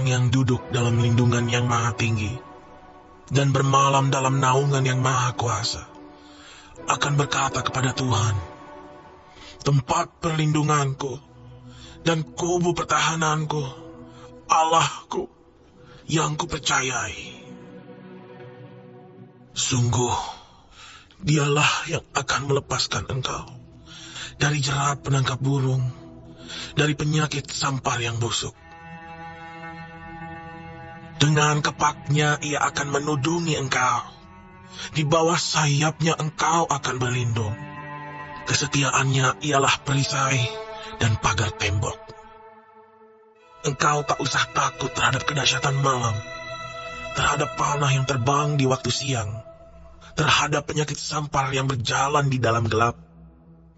orang yang duduk dalam lindungan yang maha tinggi dan bermalam dalam naungan yang maha kuasa akan berkata kepada Tuhan, tempat perlindunganku dan kubu pertahananku, Allahku yang kupercayai. Sungguh, dialah yang akan melepaskan engkau dari jerat penangkap burung, dari penyakit sampar yang busuk. Dengan kepaknya ia akan menudungi engkau, di bawah sayapnya engkau akan berlindung. Kesetiaannya ialah perisai dan pagar tembok. Engkau tak usah takut terhadap kedahsyatan malam, terhadap panah yang terbang di waktu siang, terhadap penyakit sampar yang berjalan di dalam gelap,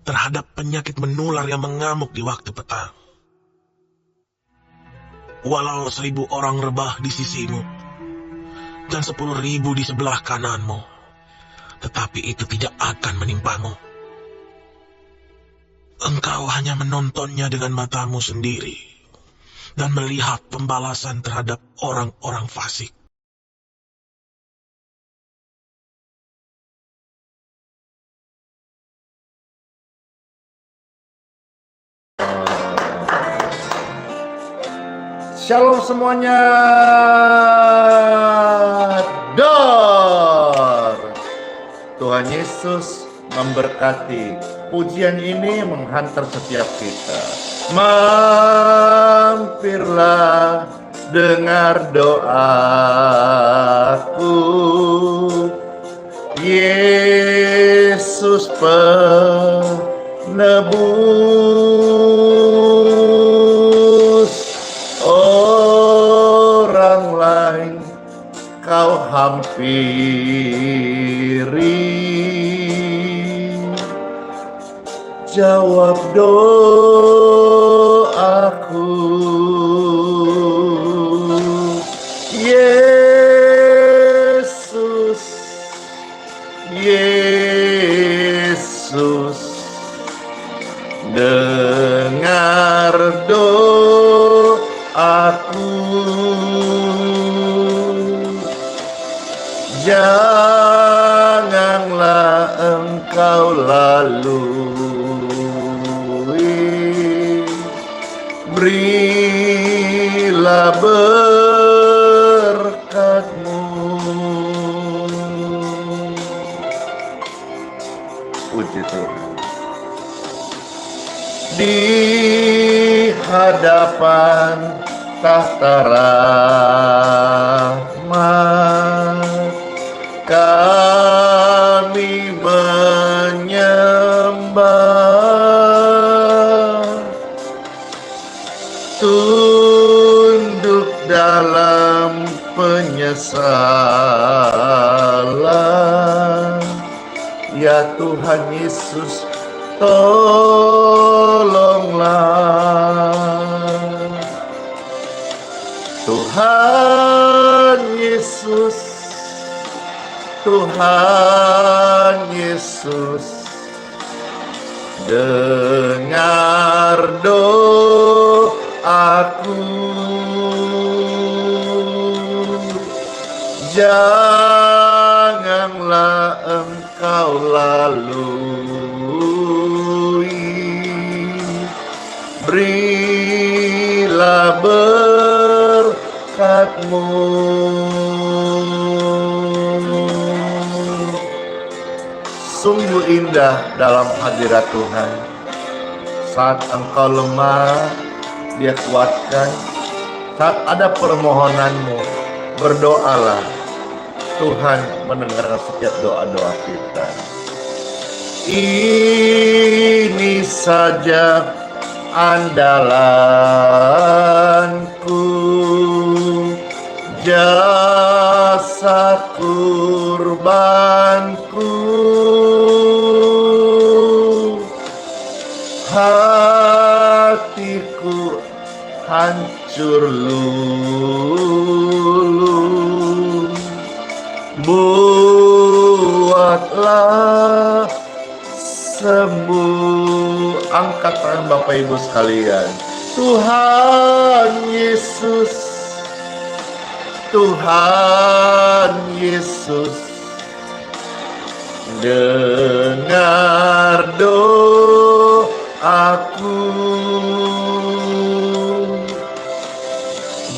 terhadap penyakit menular yang mengamuk di waktu petang. Walau 1000 orang rebah di sisimu, dan 10.000 di sebelah kananmu, tetapi itu tidak akan menimpamu. Engkau hanya menontonnya dengan matamu sendiri, dan melihat pembalasan terhadap orang-orang fasik. Shalom semuanya. Dor. Tuhan Yesus memberkati. Pujian ini menghantar setiap kita. Mampirlah, dengar doaku. Yesus penebus, orang lain kau hampiri. Jawab doaku, Yesus, Yesus, dengar doaku. Janganlah engkau lalui, berilah berkat-Mu. Puji Tuhan. Di hadapan tahta rahmat kami menyembah, tunduk dalam penyesalan. Ya Tuhan Yesus, tolonglah. Tuhan Yesus, Tuhan Yesus, dengar doaku. Janganlah engkau lalui, berilah berkat-Mu. Sungguh indah dalam hadirat Tuhan. Saat engkau lemah, Dia kuatkan. Saat ada permohonanmu, berdoalah. Tuhan mendengarkan setiap doa-doa kita. Ini saja andalanku, jasa kurbanku. Hatiku hancur luluh, buatlah sembuh. Angkat tangan Bapak Ibu sekalian. Tuhan Yesus, Tuhan Yesus, dengar doaku.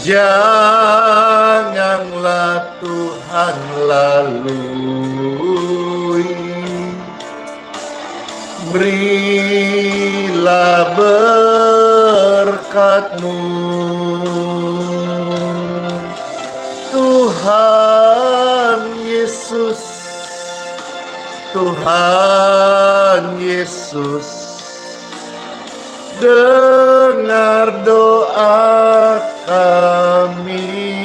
Janganlah Tuhan lalui, berilah berkat-Mu. Tuhan Yesus, Tuhan Yesus, dengar doa kami.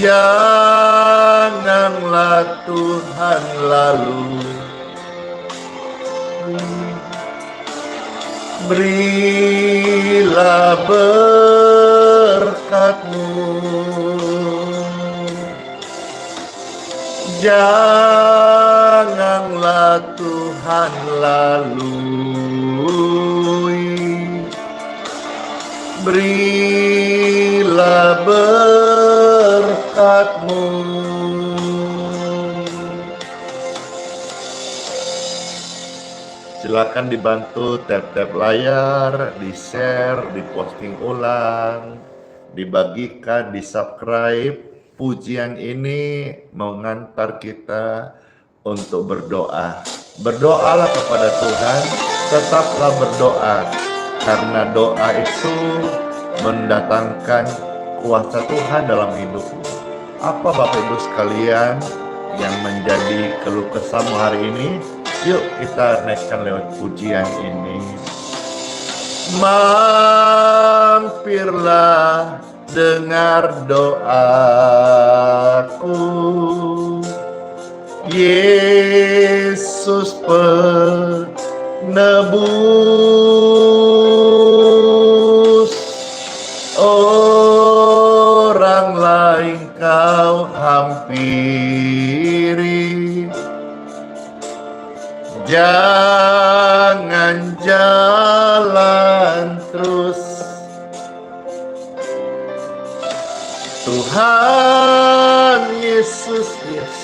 Janganlah Tuhan lalu, berilah berkat-Mu. Janganlah Tuhan lalui, berilah berkat-Mu. Silakan dibantu tap-tap layar, di-share, di-posting ulang, dibagikan, di-subscribe. Pujian ini mengantar kita untuk berdoa. Berdoalah kepada Tuhan, tetaplah berdoa, karena doa itu mendatangkan kuasa Tuhan dalam hidupmu. Apa Bapak Ibu sekalian yang menjadi keluh kesahmu hari ini? Yuk kita naikkan lewat pujian ini. Mampirlah dengar doaku, Yesus penebus. Orang lain kau hampiri, jangan jalan terus. Tuhan Yesus, yes.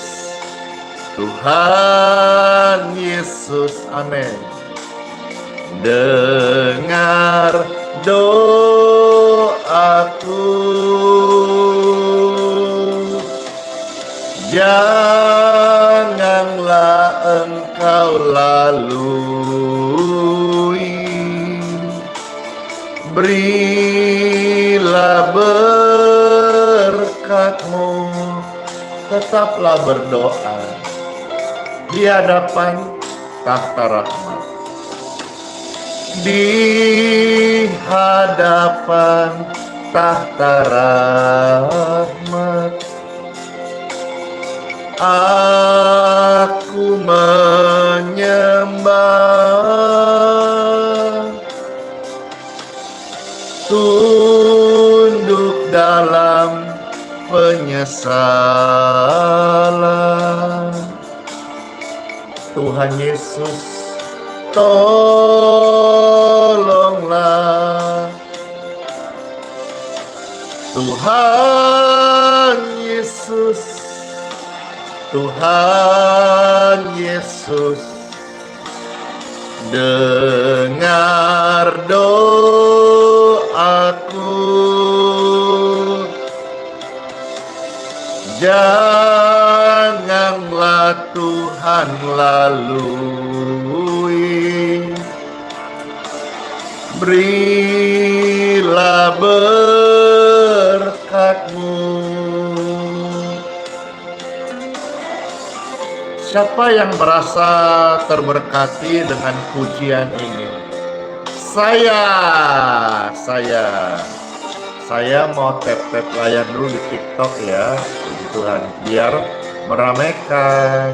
Tuhan Yesus, amin. Dengar doaku, janganlah Engkau lalui, berilah berkat-Mu. Tetaplah berdoa di hadapan tahta rahmat, di hadapan tahta rahmat. Aku menyembah, tunduk dalam penyesalan. Tuhan Yesus, tolonglah. Tuhan Yesus, Tuhan Yesus, dengar doaku. Janganlah Tuhan lalui, berilah berkat-Mu. Siapa yang merasa terberkati dengan pujian ini? Saya mau tap-tap layar dulu di TikTok ya, puji Tuhan, biar meramaikan.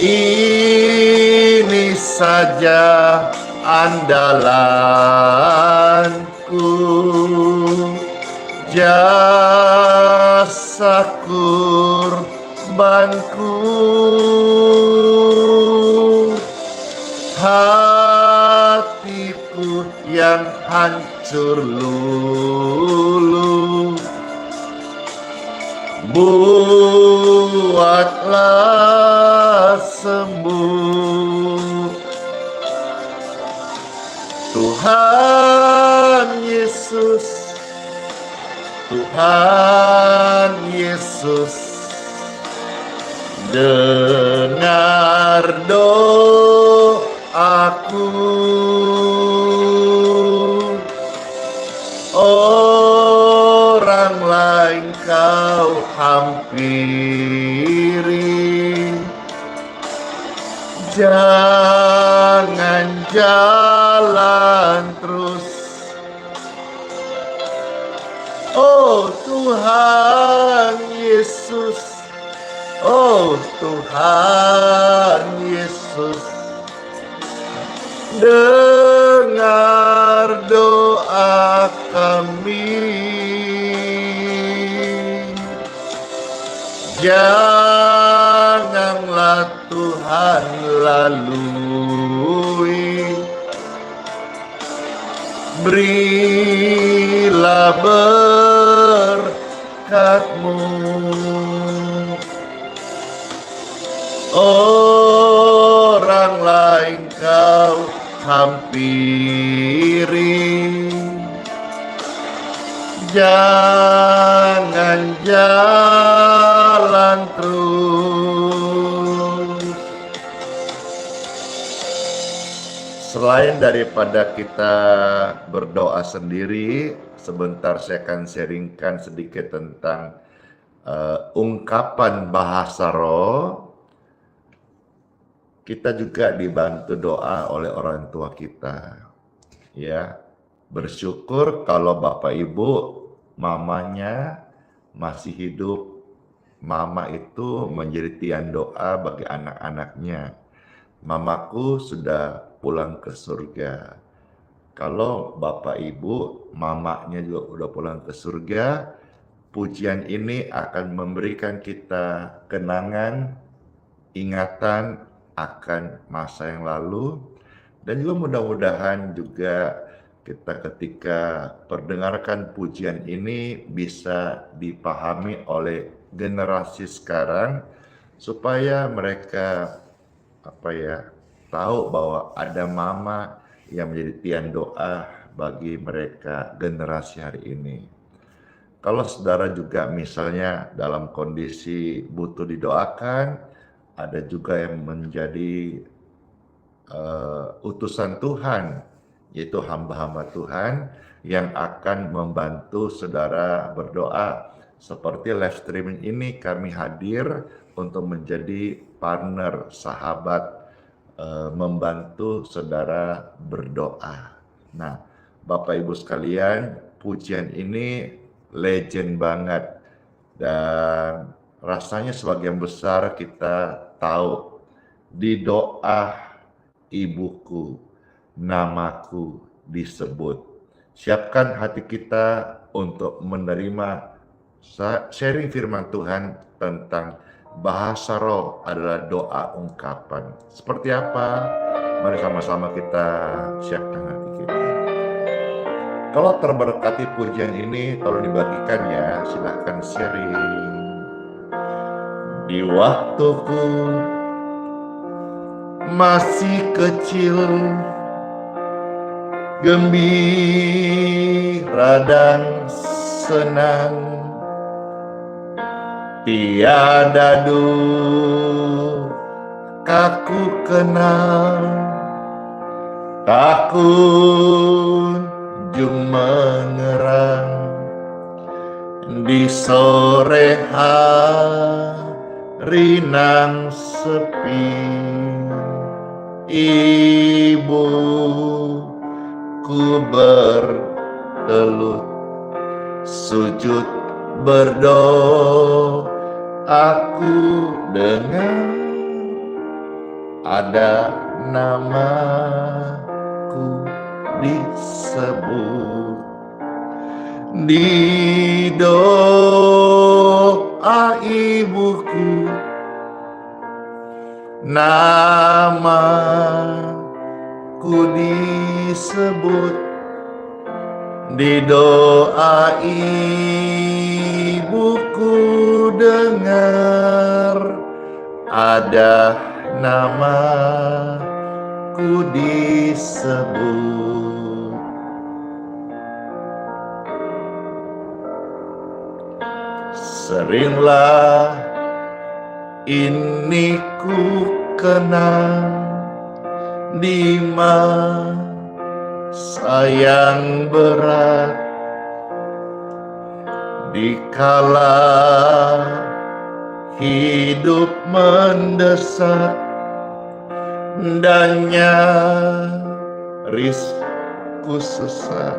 Ini saja andalanku, jasa kurbanku, hatiku yang hancur hancur luluh, buatlah sembuh. Tuhan Yesus, Tuhan Yesus, dengar doaku. Orang lain kau hampiri, jangan jalan terus. Oh Tuhan Yesus, oh Tuhan Yesus, dengar doa kami. Janganlah Tuhan lalui, berilah berkat-Mu. Orang lain kau hampiri, jangan jalan terus. Selain daripada kita berdoa sendiri, sebentar saya akan sharingkan sedikit tentang ungkapan bahasa roh. Kita juga dibantu doa oleh orang tua kita. Ya, bersyukur kalau Bapak Ibu, mamanya masih hidup. Mama itu menjadi tiang doa bagi anak-anaknya. Mamaku sudah pulang ke surga. Kalau Bapak Ibu, mamanya juga udah pulang ke surga, pujian ini akan memberikan kita kenangan, ingatan akan masa yang lalu, dan juga mudah-mudahan juga kita ketika mendengarkan pujian ini bisa dipahami oleh generasi sekarang supaya mereka tahu bahwa ada mama yang menjadi tiang doa bagi mereka generasi hari ini. Kalau saudara juga misalnya dalam kondisi butuh didoakan, ada juga yang menjadi utusan Tuhan, yaitu hamba-hamba Tuhan yang akan membantu saudara berdoa. Seperti live streaming ini kami hadir untuk menjadi partner, sahabat, membantu saudara berdoa. Nah, Bapak Ibu sekalian, pujian ini legend banget, dan rasanya sebagian besar kita tahu di doa ibuku namaku disebut. Siapkan hati kita untuk menerima sharing firman Tuhan tentang bahasa roh adalah doa ungkapan. Seperti apa? Mari sama-sama kita siapkan hati kita. Kalau terberkati pujian ini, tolong dibagikan ya, silahkan sharing. Di waktuku masih kecil, gembira dan senang, tiada dukaku kenal, tak kunjung mengerang di sore hari nan sepi. Ibuku bertelut sujud berdoa, aku dengar ada namaku disebut. Di doa ibuku namaku disebut, Di doa ibuku dengar, ada namaku disebut. Seringlah ini ku kenang di masa yang berat, dikala hidup mendesak dan nyarisku sesat,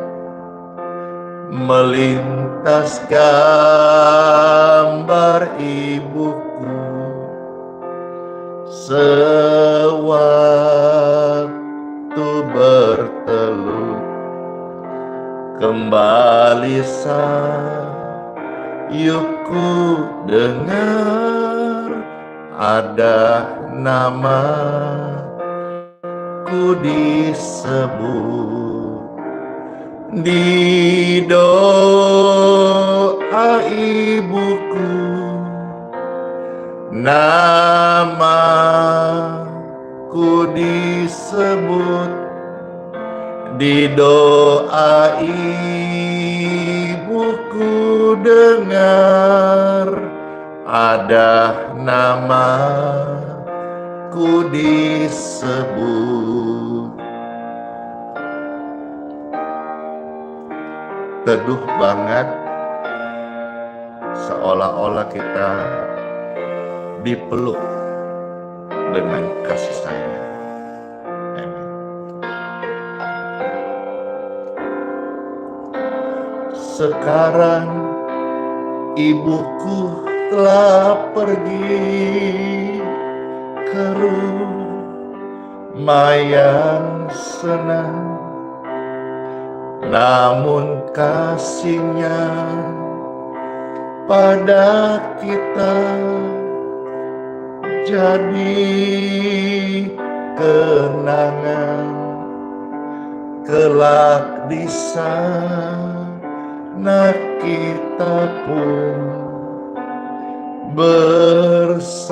melintas gambar ibuku sewaktu bertelut. Kembali sayupku dengar, ada namaku disebut. Di doa ibuku namaku disebut. Di doa ibuku dengar, ada namaku disebut. Teduh banget, seolah-olah kita dipeluk dengan kasih sayang. Sekarang ibuku telah pergi ke rumah yang senang, namun kasihnya pada kita jadi kenangan. Kelak di sana kita pun bersama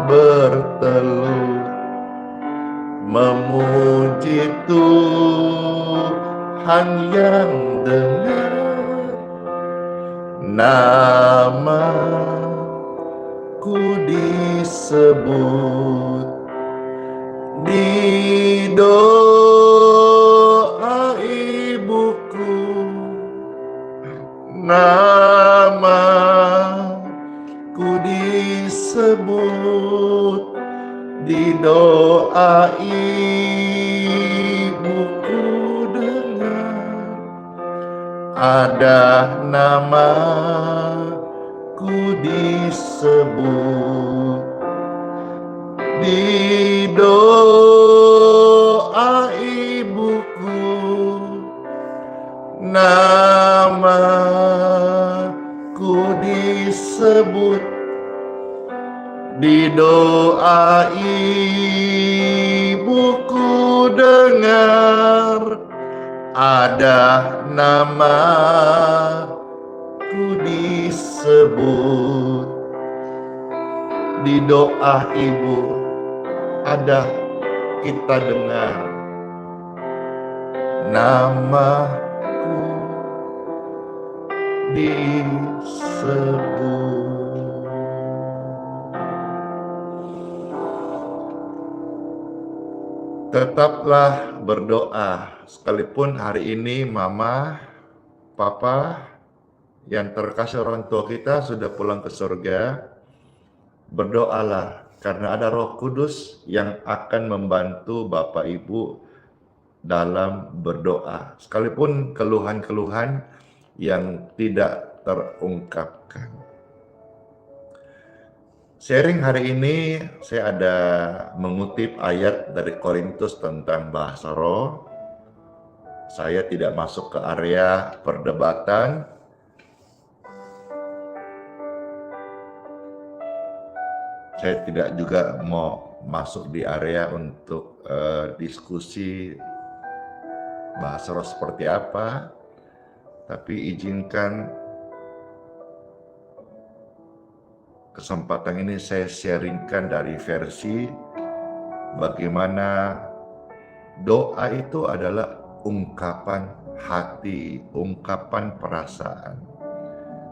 bertelut, memuji Tuhan yang dengar namaku disebut. Di doa ibuku namaku disebut. Di doa ibuku dengar, ada namaku disebut. Di doa ibuku namaku disebut. Di doa ibuku dengar, ada namaku disebut. Di doa ibu ada kita dengar namaku disebut. Tetaplah berdoa, sekalipun hari ini mama, papa, yang terkasih orang tua kita sudah pulang ke surga. Berdoalah, karena ada Roh Kudus yang akan membantu Bapak Ibu dalam berdoa, sekalipun keluhan-keluhan yang tidak terungkapkan. Sharing hari ini saya ada mengutip ayat dari Korintus tentang bahasa roh. Saya tidak masuk ke area perdebatan. Saya tidak juga mau masuk di area untuk diskusi bahasa roh seperti apa, tapi izinkan kesempatan ini saya sharingkan dari versi bagaimana doa itu adalah ungkapan hati, ungkapan perasaan.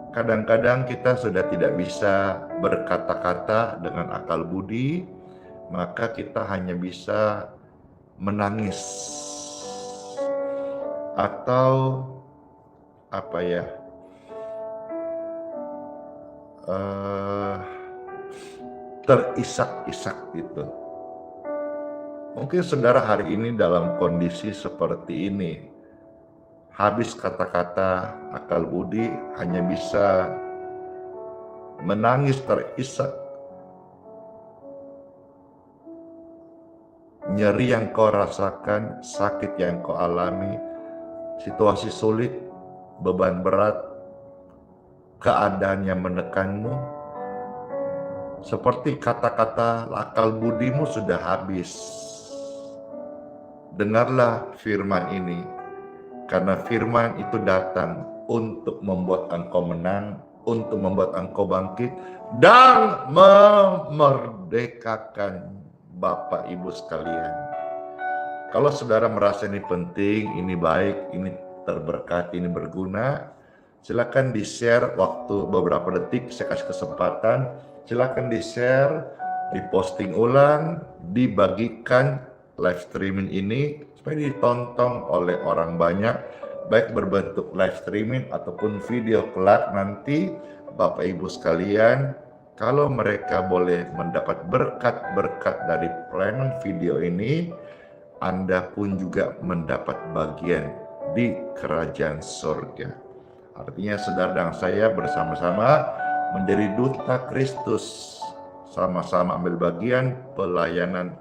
Kadang-kadang kita sudah tidak bisa berkata-kata dengan akal budi, maka kita hanya bisa menangis atau terisak-isak gitu. Mungkin saudara hari ini dalam kondisi seperti ini, habis kata-kata akal budi hanya bisa menangis terisak. Nyeri yang kau rasakan, sakit yang kau alami, situasi sulit, beban berat, keadaan yang menekanmu, seperti kata-kata akal budimu sudah habis. Dengarlah firman ini, karena firman itu datang untuk membuat engkau menang, untuk membuat engkau bangkit, dan memerdekakan Bapak Ibu sekalian. Kalau saudara merasa ini penting, ini baik, ini terberkati, ini berguna, silakan di-share waktu beberapa detik, saya kasih kesempatan. Silakan di-share, diposting ulang, dibagikan live streaming ini supaya ditonton oleh orang banyak, baik berbentuk live streaming ataupun video kelak nanti. Bapak Ibu sekalian, kalau mereka boleh mendapat berkat-berkat dari pelayanan video ini, Anda pun juga mendapat bagian di kerajaan surga. Artinya saudara dan saya bersama-sama menjadi duta Kristus, sama-sama ambil bagian pelayanan.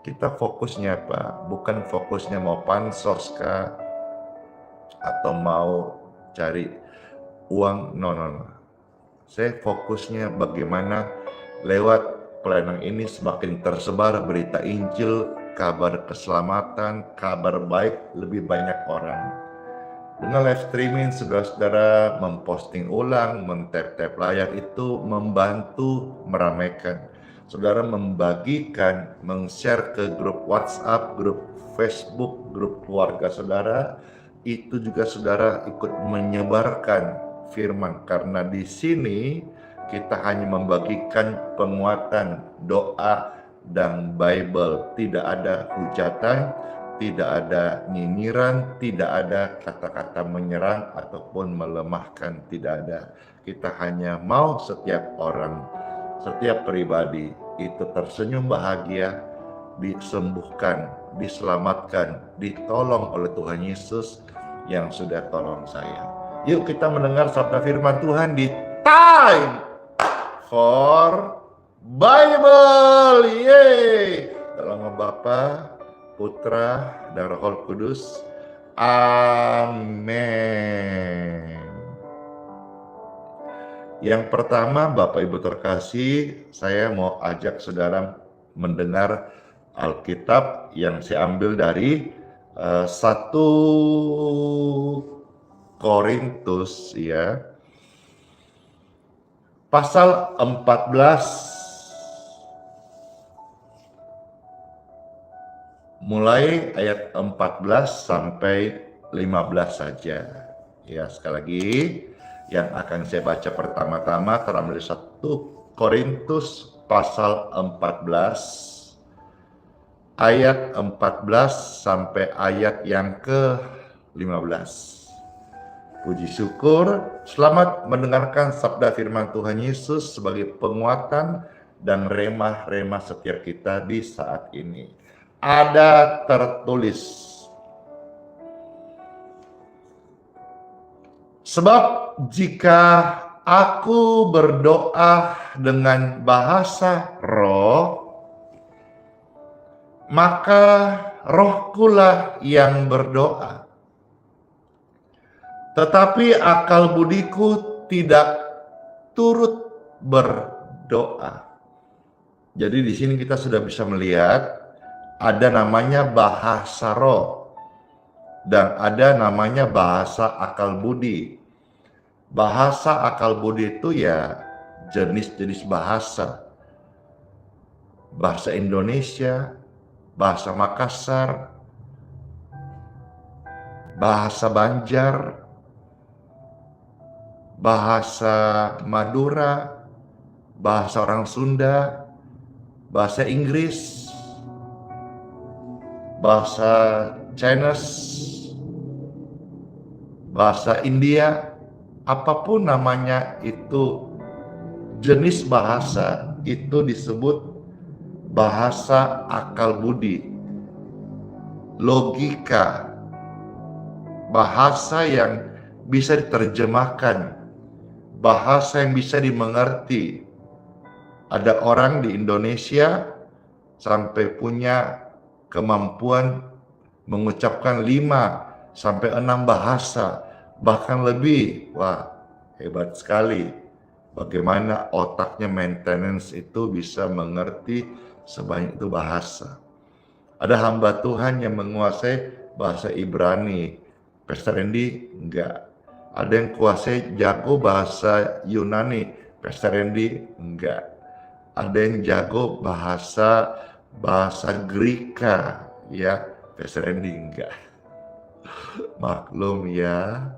Kita fokusnya apa? Bukan fokusnya mau pansos kah? Atau mau cari uang? No. Saya fokusnya bagaimana lewat pelayanan ini semakin tersebar berita Injil, kabar keselamatan, kabar baik lebih banyak orang. Dengan live streaming, saudara-saudara memposting ulang, men-tap-tap layar itu membantu meramaikan. Saudara membagikan, meng-share ke grup WhatsApp, grup Facebook, grup keluarga saudara, itu juga saudara ikut menyebarkan firman. Karena di sini kita hanya membagikan penguatan, doa, dan Bible. Tidak ada hujatan, tidak ada nyinyiran, tidak ada kata-kata menyerang ataupun melemahkan, tidak ada. Kita hanya mau setiap orang, setiap pribadi itu tersenyum bahagia, disembuhkan, diselamatkan, ditolong oleh Tuhan Yesus yang sudah tolong saya. Yuk kita mendengar sabda firman Tuhan di Time for Bible. Yeay. Dalam nama Bapa, Putra, dan Roh Kudus. Amin. Yang pertama, Bapak Ibu terkasih, saya mau ajak saudara mendengar Alkitab yang saya ambil dari 1 Korintus ya. Pasal 14 mulai ayat 14 sampai 15 saja. Ya, sekali lagi yang akan saya baca pertama-tama terambil 1 Korintus pasal 14 ayat 14 sampai ayat yang ke-15. Puji syukur, selamat mendengarkan sabda firman Tuhan Yesus sebagai penguatan dan remah-remah setiap kita di saat ini. Ada tertulis, sebab jika aku berdoa dengan bahasa roh, maka rohkulah yang berdoa. Tetapi akal budiku tidak turut berdoa. Jadi di sini kita sudah bisa melihat ada namanya bahasa roh. dan ada namanya bahasa akal budi. Bahasa akal budi itu ya jenis-jenis bahasa. Bahasa Indonesia, bahasa Makassar, bahasa Banjar, bahasa Madura, bahasa orang Sunda, bahasa Inggris, bahasa Chinese, bahasa India, apapun namanya itu jenis bahasa itu disebut bahasa akal budi, logika, bahasa yang bisa diterjemahkan, bahasa yang bisa dimengerti. Ada orang di Indonesia sampai punya kemampuan mengucapkan 5 sampai 6 bahasa, bahkan lebih. Wah, hebat sekali. Bagaimana otaknya maintenance itu bisa mengerti sebanyak itu bahasa. Ada hamba Tuhan yang menguasai bahasa Ibrani. Pastor Randy enggak. Ada yang kuasai jago bahasa Yunani. Pastor Randy enggak. Ada yang jago bahasa Greka, ya. Pastor Randy enggak. Maklum ya.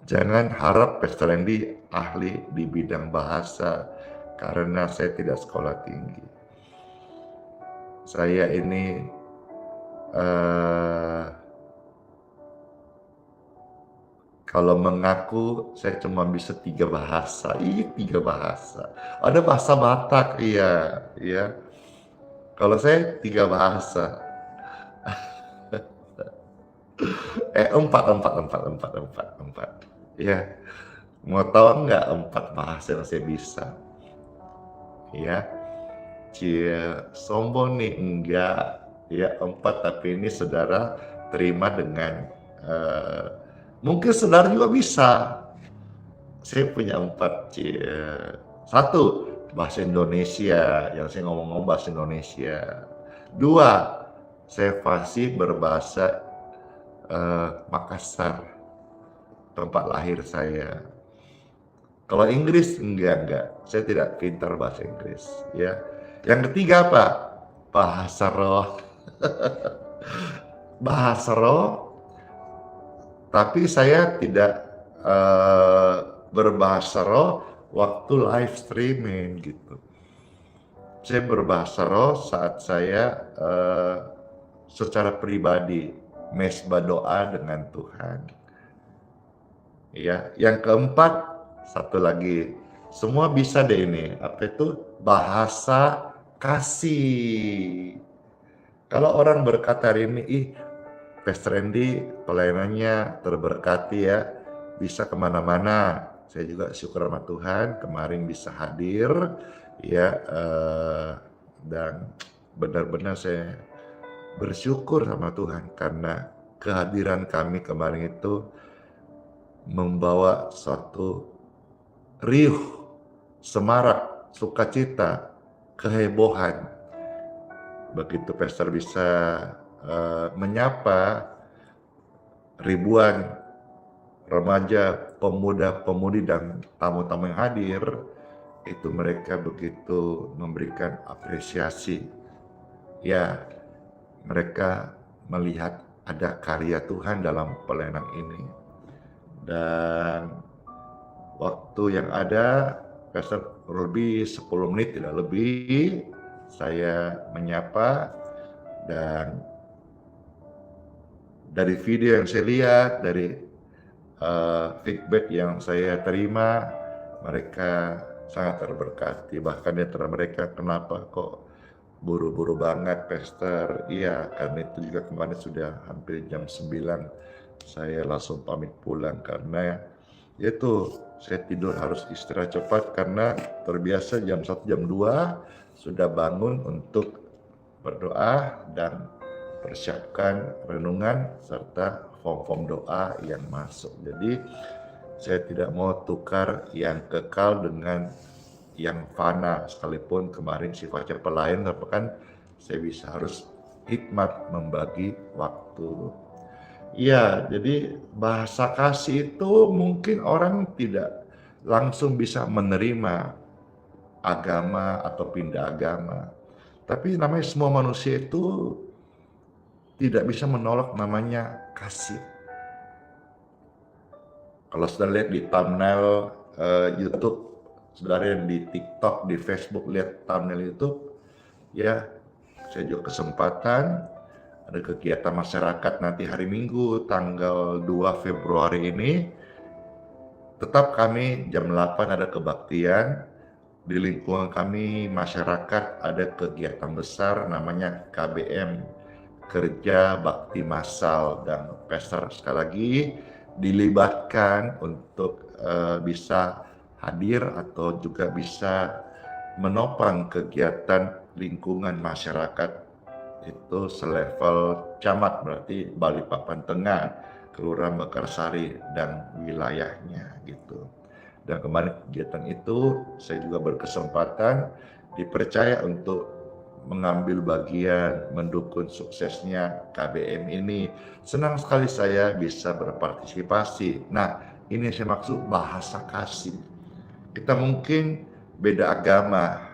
Jangan harap Pastor Randy ahli di bidang bahasa, karena saya tidak sekolah tinggi. Saya ini kalau mengaku saya cuma bisa 3 bahasa. 3 bahasa. Ada bahasa Batak, iya, iya. Kalau saya 3 bahasa. 4. Ya, mau tahu nggak 4 bahasa yang saya bisa? Ya, sombong nih, enggak. Ya, 4, tapi ini saudara terima dengan mungkin saudara juga bisa. Saya punya 4. 1, bahasa Indonesia, yang saya ngomong bahasa Indonesia. 2, saya fasih berbahasa Makassar, tempat lahir saya. Kalau Inggris enggak, saya tidak pintar bahasa Inggris, ya. Yang ketiga apa? Bahasa roh. Bahasa roh, tapi saya tidak berbahasa roh waktu live streaming gitu. Saya berbahasa roh saat saya secara pribadi mesbah doa dengan Tuhan. Ya, yang keempat, satu lagi, semua bisa deh ini. Apa itu? Bahasa kasih. Kalau orang berkata hari ini, Pastor Randy pelayanannya terberkati ya, bisa kemana-mana. Saya juga syukur sama Tuhan kemarin bisa hadir ya, dan benar-benar saya bersyukur sama Tuhan karena kehadiran kami kemarin itu membawa suatu riuh, semarak, sukacita, kehebohan. Begitu pastor bisa menyapa ribuan remaja, pemuda-pemudi dan tamu-tamu yang hadir, itu mereka begitu memberikan apresiasi. Ya, mereka melihat ada karya Tuhan dalam pelayanan ini. Dan waktu yang ada, Pastor lebih 10 menit tidak lebih, saya menyapa, dan dari video yang saya lihat, dari feedback yang saya terima, mereka sangat terberkati. Bahkan di antara mereka, kenapa kok buru-buru banget Pastor? Iya, karena itu juga kemarin sudah hampir jam 9 saya langsung pamit pulang, karena itu saya tidur harus istirahat cepat karena terbiasa jam 1 jam 2 sudah bangun untuk berdoa dan persiapkan renungan serta form-form doa yang masuk. Jadi saya tidak mau tukar yang kekal dengan yang fana, sekalipun kemarin sifatnya pelayan, tapi kan saya bisa harus hikmat membagi waktu. Ya, jadi bahasa kasih itu mungkin orang tidak langsung bisa menerima agama atau pindah agama. Tapi namanya semua manusia itu tidak bisa menolak namanya kasih. Kalau sudah lihat di thumbnail YouTube, saudara yang di TikTok, di Facebook lihat thumbnail YouTube, ya saya juga kesempatan ada kegiatan masyarakat nanti hari Minggu tanggal 2 Februari ini. Tetap kami jam 8 ada kebaktian. Di lingkungan kami masyarakat ada kegiatan besar namanya KBM, Kerja Bakti Massal, dan Pastor sekali lagi dilibatkan untuk bisa hadir atau juga bisa menopang kegiatan lingkungan masyarakat itu selevel camat, berarti Balikpapan Tengah, Kelurahan Mekarsari dan wilayahnya gitu. Dan kemarin kegiatan itu saya juga berkesempatan dipercaya untuk mengambil bagian mendukung suksesnya KBM ini. Senang sekali saya bisa berpartisipasi. Nah, ini yang saya maksud bahasa kasih. Kita mungkin beda agama,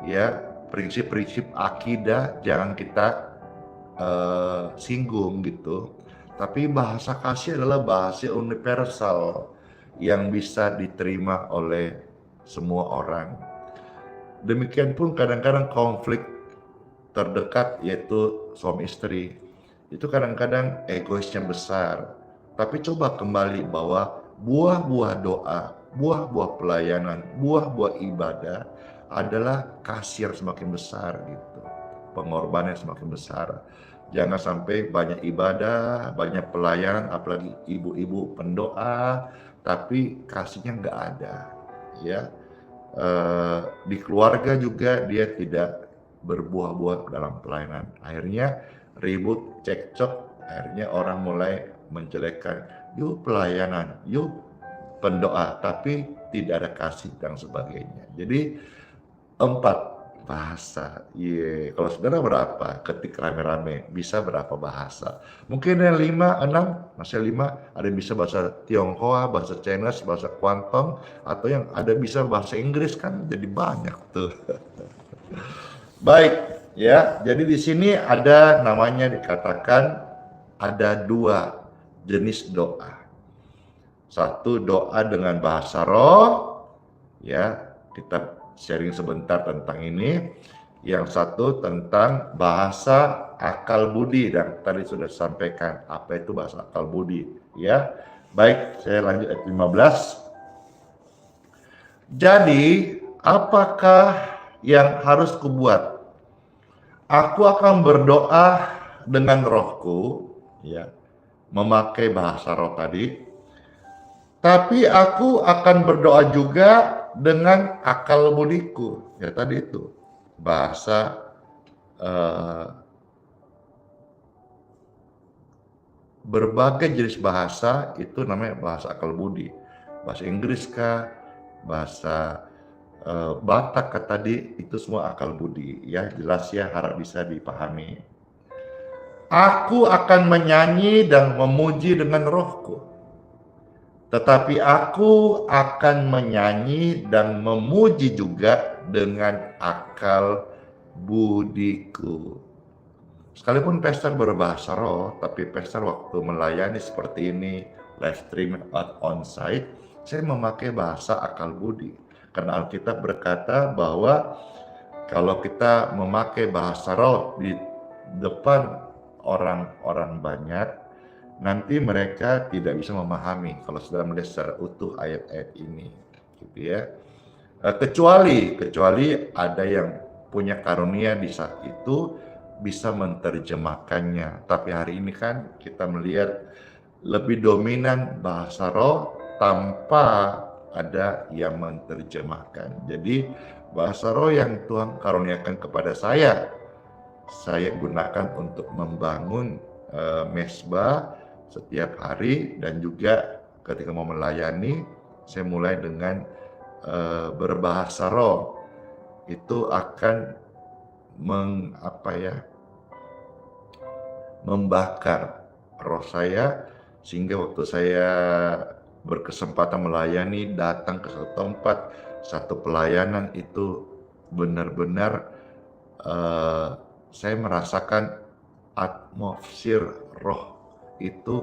ya, prinsip-prinsip akidah jangan kita singgung gitu. Tapi bahasa kasih adalah bahasa universal yang bisa diterima oleh semua orang. Demikian pun kadang-kadang konflik terdekat yaitu suami istri itu kadang-kadang egoisnya besar. Tapi coba kembali bahwa buah-buah doa, buah-buah pelayanan, buah-buah ibadah adalah kasih yang semakin besar gitu. Pengorbanan yang semakin besar. Jangan sampai banyak ibadah, banyak pelayanan, apalagi ibu-ibu pendoa, tapi kasihnya nggak ada, ya. Di keluarga juga dia tidak berbuah-buah dalam pelayanan. Akhirnya ribut, cekcok, akhirnya orang mulai menjelekkan, yuk pelayanan, yuk pendoa, tapi tidak ada kasih dan sebagainya. Jadi 4 bahasa. Kalau saudara berapa? Ketik rame-rame bisa berapa bahasa? Mungkin yang 5, 6, masih 5 ada yang bisa bahasa Tionghoa, bahasa Chinese, bahasa Kuantong, atau yang ada bisa bahasa Inggris, kan jadi banyak tuh. Baik, ya. Jadi di sini ada namanya dikatakan ada 2 jenis doa. Satu doa dengan bahasa roh, ya, kita sharing sebentar tentang ini. Yang satu tentang bahasa akal budi, dan tadi sudah sampaikan apa itu bahasa akal budi, ya. Baik, saya lanjut ayat 15. Jadi, apakah yang harus kubuat? Aku akan berdoa dengan rohku, ya, memakai bahasa roh tadi. Tapi aku akan berdoa juga dengan akal budiku. Ya tadi itu bahasa berbagai jenis bahasa itu namanya bahasa akal budi. Bahasa Inggris kah, bahasa Batak kah tadi, itu semua akal budi. Ya jelas ya, harap bisa dipahami. Aku akan menyanyi dan memuji dengan rohku. Tetapi aku akan menyanyi dan memuji juga dengan akal budiku. Sekalipun pastor berbahasa roh, tapi pastor waktu melayani seperti ini, live stream atau on-site, saya memakai bahasa akal budi. Karena Alkitab berkata bahwa kalau kita memakai bahasa roh di depan orang-orang banyak, nanti mereka tidak bisa memahami kalau sudah melihat secara utuh ayat-ayat ini, gitu ya. Kecuali ada yang punya karunia di saat itu bisa menerjemahkannya. Tapi hari ini kan kita melihat lebih dominan bahasa roh tanpa ada yang menerjemahkan. Jadi bahasa roh yang Tuhan karuniakan kepada saya gunakan untuk membangun mesbah setiap hari, dan juga ketika mau melayani saya mulai dengan berbahasa roh. Itu akan membakar roh saya, sehingga waktu saya berkesempatan melayani, datang ke satu tempat, satu pelayanan itu benar-benar saya merasakan atmosfer roh itu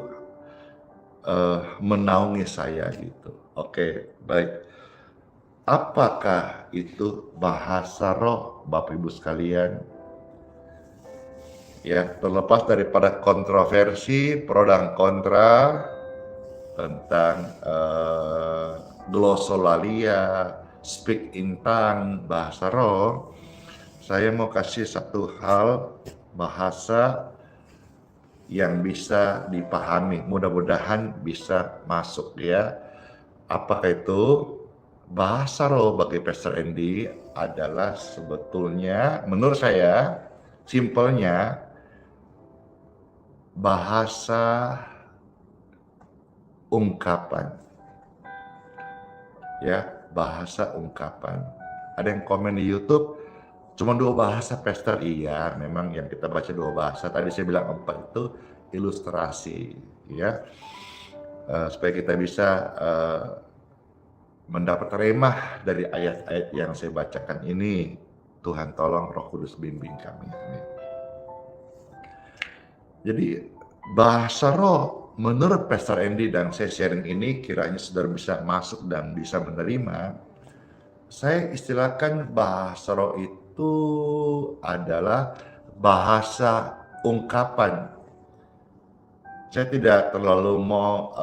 menaungi saya gitu. Oke, baik. Apakah itu bahasa roh, Bapak Ibu sekalian? Ya, terlepas daripada kontroversi pro dan kontra tentang glosolalia, speak in tongue, bahasa roh, saya mau kasih satu hal bahasa yang bisa dipahami, mudah-mudahan bisa masuk ya. Apakah itu? Bahasa roh bagi Pastor Andy adalah sebetulnya menurut saya simpelnya bahasa ungkapan. Ya, bahasa ungkapan. Ada yang komen di YouTube, cuma 2 bahasa Pastor. Iya, memang yang kita baca 2 bahasa. Tadi saya bilang 4 itu ilustrasi, ya, supaya kita bisa mendapat remah dari ayat-ayat yang saya bacakan ini. Tuhan tolong, Roh Kudus bimbing kami. Amin. Jadi bahasa roh menurut Pastor Andy dan saya sharing ini kiranya saudara bisa masuk dan bisa menerima. Saya istilahkan bahasa roh itu adalah bahasa ungkapan. Saya tidak terlalu mau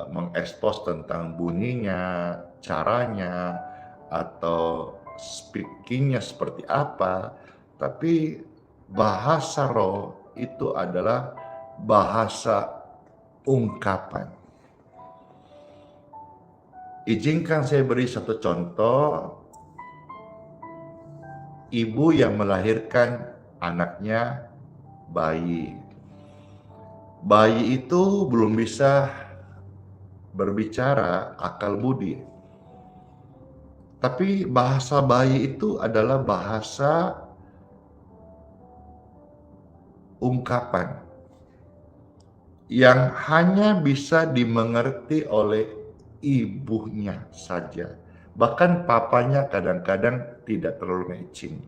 mengekspos tentang bunyinya, caranya, atau speakingnya seperti apa, tapi bahasa roh itu adalah bahasa ungkapan. Izinkan saya beri satu contoh. Ibu yang melahirkan anaknya bayi. Bayi itu belum bisa berbicara akal budi. Tapi bahasa bayi itu adalah bahasa ungkapan yang hanya bisa dimengerti oleh ibunya saja. Bahkan papanya kadang-kadang tidak terlalu matching.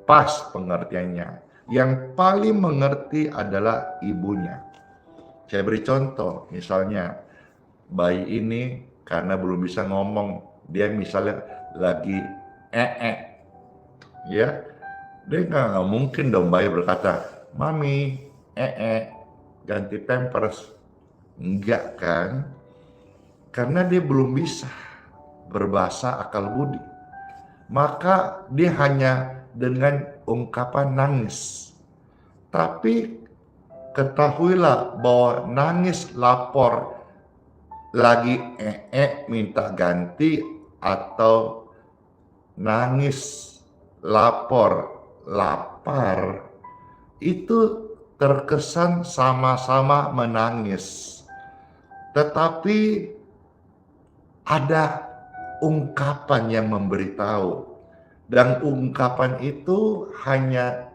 Pas pengertiannya. Yang paling mengerti adalah ibunya. Saya beri contoh, misalnya bayi ini karena belum bisa ngomong, dia misalnya lagi ya, dia nggak mungkin dong bayi berkata, "Mami, ganti pampers." Enggak kan? Karena dia belum bisa berbahasa akal budi. Maka dia hanya dengan ungkapan nangis. Tapi ketahuilah bahwa nangis lapor lagi minta ganti atau nangis lapor lapar itu terkesan sama-sama menangis. Tetapi ada ungkapan yang memberitahu. Dan ungkapan itu hanya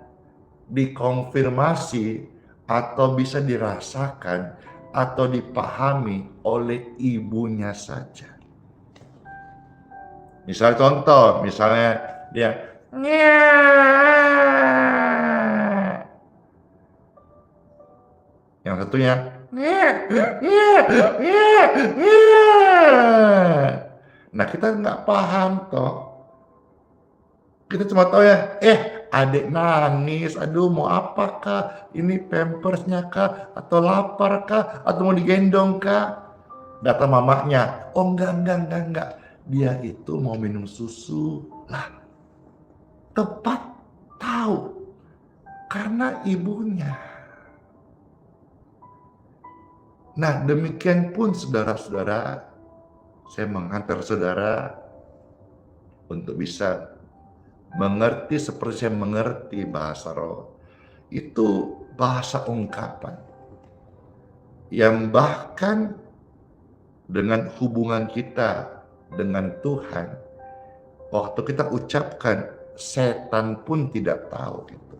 dikonfirmasi atau bisa dirasakan atau dipahami oleh ibunya saja. Misal contoh, misalnya dia yang satunya nah kita nggak paham toh. Kita cuma tahu ya, adik nangis, aduh mau apakah, ini pampersnya kah, atau lapar kah, atau mau digendong kah. Datang mamanya, oh enggak, dia itu mau minum susu. Lah, tepat tahu, karena ibunya. Nah demikian pun saudara-saudara, saya menghantar saudara untuk bisa mengerti seperti saya mengerti bahasa roh. Itu bahasa ungkapan yang bahkan dengan hubungan kita dengan Tuhan, waktu kita ucapkan, setan pun tidak tahu itu.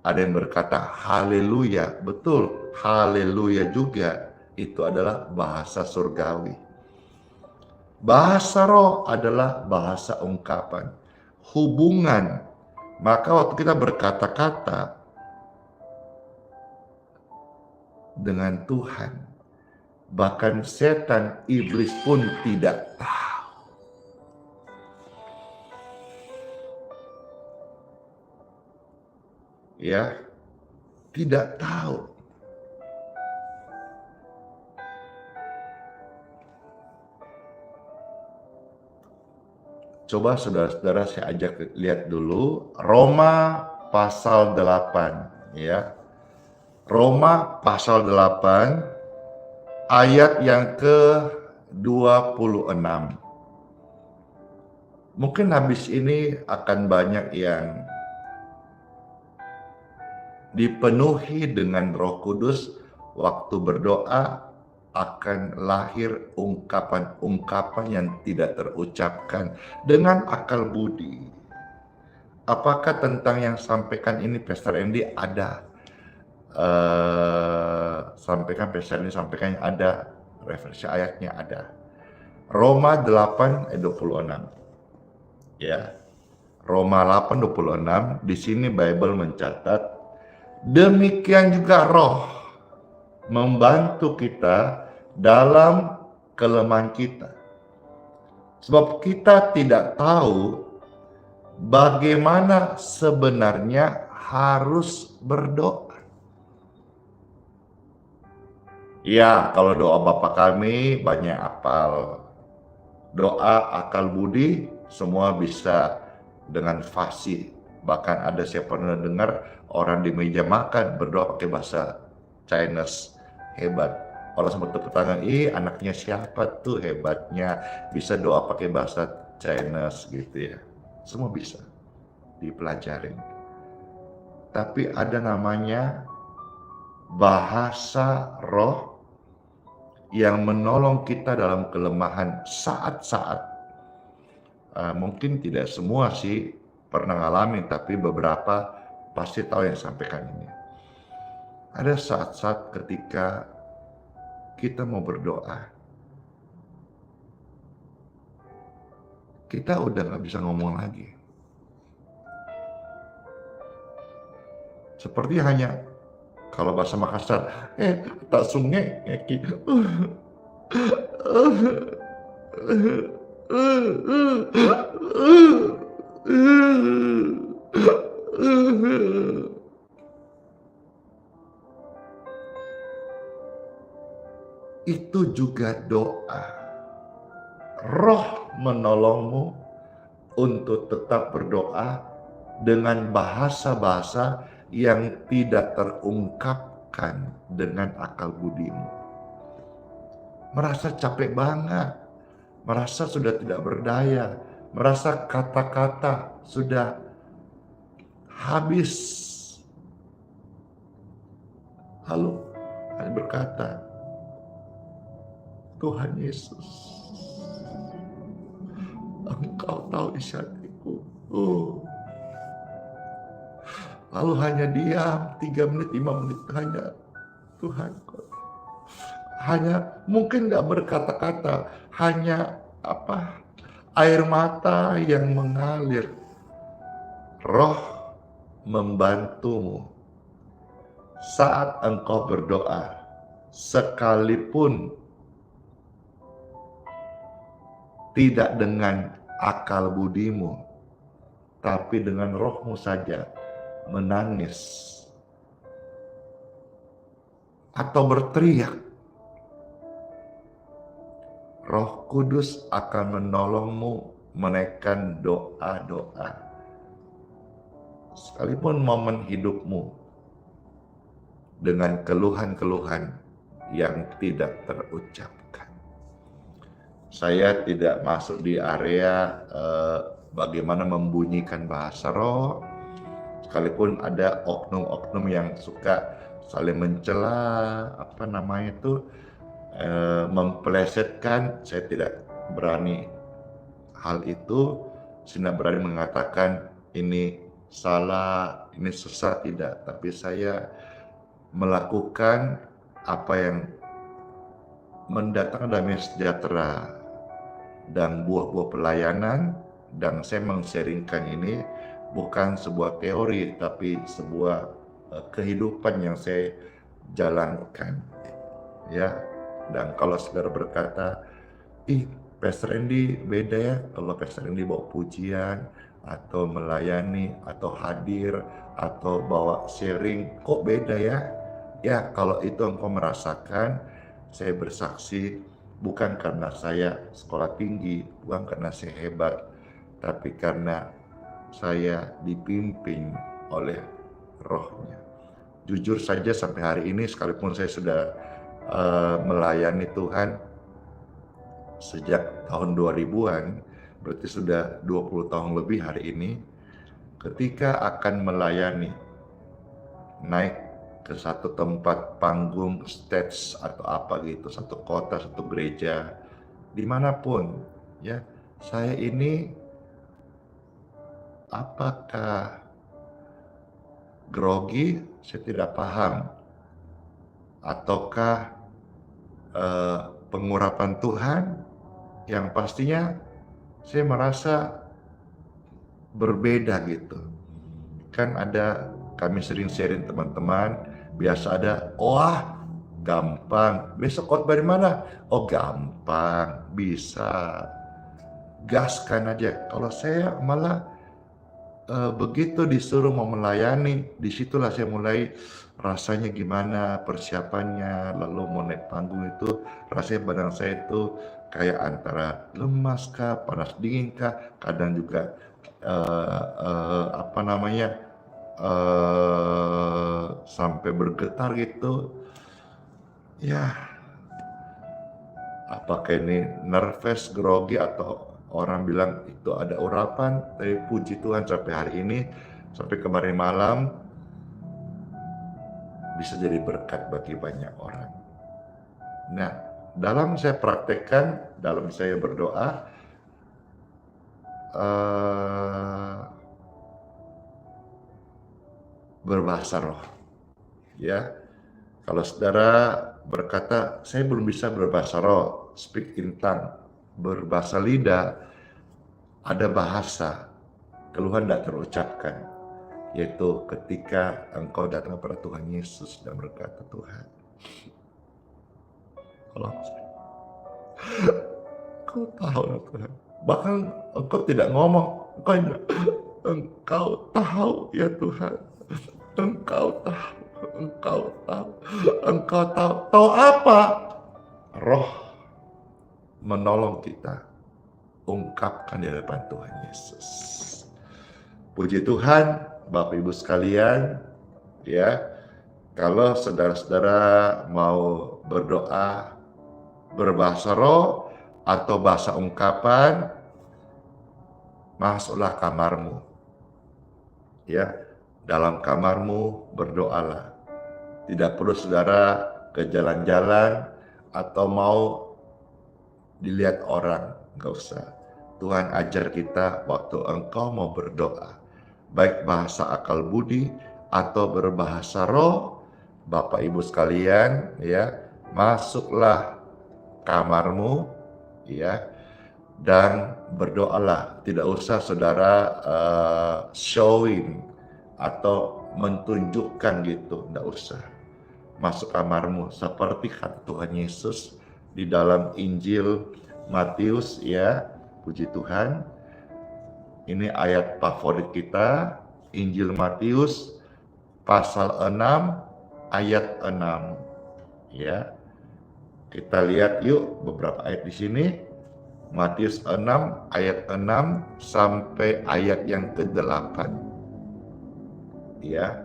Ada yang berkata haleluya, betul, haleluya juga itu adalah bahasa surgawi. Bahasa roh adalah bahasa ungkapan, hubungan. Maka waktu kita berkata-kata dengan Tuhan, bahkan setan, iblis pun tidak tahu. Ya, tidak tahu. Coba saudara-saudara saya ajak lihat dulu Roma pasal 8 ya. Roma pasal 8 ayat yang ke-26. Mungkin habis ini akan banyak yang dipenuhi dengan Roh Kudus waktu berdoa, akan lahir ungkapan-ungkapan yang tidak terucapkan dengan akal budi. Apakah tentang yang sampaikan ini Pastor Andy ada? Sampaikan Pastor Andy sampaikan ada, referensi ayatnya ada. Roma 8 ayat 26. Ya. Roma 8:26 di sini Bible mencatat, demikian juga Roh membantu kita dalam kelemahan kita. Sebab kita tidak tahu bagaimana sebenarnya harus berdoa. Ya, kalau doa Bapa kami banyak apal. Doa akal budi semua bisa dengan fasih. Bahkan ada saya pernah dengar orang di meja makan berdoa pakai bahasa Chinese. Hebat. Orang sempat tepuk tangan, anaknya siapa tuh hebatnya bisa doa pakai bahasa Chinese gitu ya. Semua bisa dipelajarin. Tapi ada namanya bahasa roh yang menolong kita dalam kelemahan saat-saat. Mungkin tidak semua sih pernah ngalamin, tapi beberapa pasti tahu yang sampaikan ini. Ada saat-saat ketika kita mau berdoa, kita udah gak bisa ngomong lagi. Seperti hanya, kalau bahasa Makassar, tak sungai, itu juga doa. Roh menolongmu untuk tetap berdoa dengan bahasa-bahasa yang tidak terungkapkan dengan akal budimu. Merasa capek banget, merasa sudah tidak berdaya, merasa kata-kata sudah habis. Lalu saya berkata, Tuhan Yesus, Engkau tahu isi hatiku. Lalu hanya diam 3 menit, 5 menit hanya Tuhan. Hanya mungkin gak berkata-kata, hanya air mata yang mengalir. Roh membantumu saat engkau berdoa, sekalipun tidak dengan akal budimu, tapi dengan rohmu saja, menangis atau berteriak. Roh Kudus akan menolongmu menaikkan doa-doa. Sekalipun momen hidupmu dengan keluhan-keluhan yang tidak terucapkan. Saya tidak masuk di area bagaimana membunyikan bahasa roh. Sekalipun ada oknum-oknum yang suka saling mencela, memplesetkan, saya tidak berani hal itu. Saya tidak berani mengatakan ini salah, ini susah tidak, tapi saya melakukan apa yang mendatangkan damai sejahtera dan buah-buah pelayanan, dan saya meng-sharingkan ini bukan sebuah teori tapi sebuah kehidupan yang saya jalankan, ya. Dan kalau saudara berkata, ih Pastor Randy beda ya, kalau Pastor Randy bawa pujian atau melayani atau hadir atau bawa sharing, kok beda ya? Ya, kalau itu engkau merasakan, saya bersaksi bukan karena saya sekolah tinggi, bukan karena saya hebat, tapi karena saya dipimpin oleh Roh-Nya. Jujur saja sampai hari ini, sekalipun saya sudah melayani Tuhan sejak tahun 2000-an, berarti sudah 20 tahun lebih hari ini, ketika akan melayani, naik ke satu tempat panggung, stage atau apa gitu, satu kota, satu gereja, dimanapun, ya, saya ini apakah grogi, saya tidak paham, ataukah pengurapan Tuhan, yang pastinya saya merasa berbeda gitu. Kan ada, kami sering sharing teman-teman, biasa ada, wah gampang, besok khotbah di mana? Oh gampang, bisa, gaskan aja. Kalau saya malah begitu disuruh mau melayani, disitulah saya mulai rasanya gimana persiapannya, lalu mau naik panggung itu rasanya badan saya itu kayak antara lemas kah, panas dingin kah, kadang juga sampai bergetar gitu. Ya, apakah ini nervous, grogi, atau orang bilang itu ada urapan, tapi puji Tuhan sampai hari ini, sampai kemarin malam, bisa jadi berkat bagi banyak orang. Nah, dalam saya praktekkan, dalam saya berdoa, berbahasa roh. Ya, kalau saudara berkata, saya belum bisa berbahasa roh, speak in tongue, berbahasa lidah, ada bahasa, keluhan tidak terucapkan, yaitu ketika engkau datang kepada Tuhan Yesus dan berkata, Tuhan, tolong saya. Engkau tahu ya Tuhan. Bahkan engkau tidak ngomong, engkau tahu ya Tuhan. Engkau tahu, engkau tahu, engkau tahu. Tahu apa? Roh menolong kita ungkapkan di hadapan Tuhan Yesus. Puji Tuhan, Bapak Ibu sekalian, ya, kalau saudara-saudara mau berdoa berbahasa roh atau bahasa ungkapan, masuklah kamarmu, ya, dalam kamarmu berdoalah. Tidak perlu saudara ke jalan-jalan atau mau dilihat orang, nggak usah. Tuhan ajar kita waktu engkau mau berdoa, baik bahasa akal budi atau berbahasa roh, Bapak Ibu sekalian, ya, masuklah kamarmu, ya, dan berdoalah. Tidak usah saudara showing atau mentunjukkan gitu, tidak usah. Masuk kamarmu seperti kata Tuhan Yesus di dalam Injil Matius, ya, puji Tuhan. Ini ayat favorit kita, Injil Matius pasal 6 ayat 6, ya. Kita lihat yuk beberapa ayat di sini. Matius 6 ayat 6 sampai ayat yang ke-8. Ya.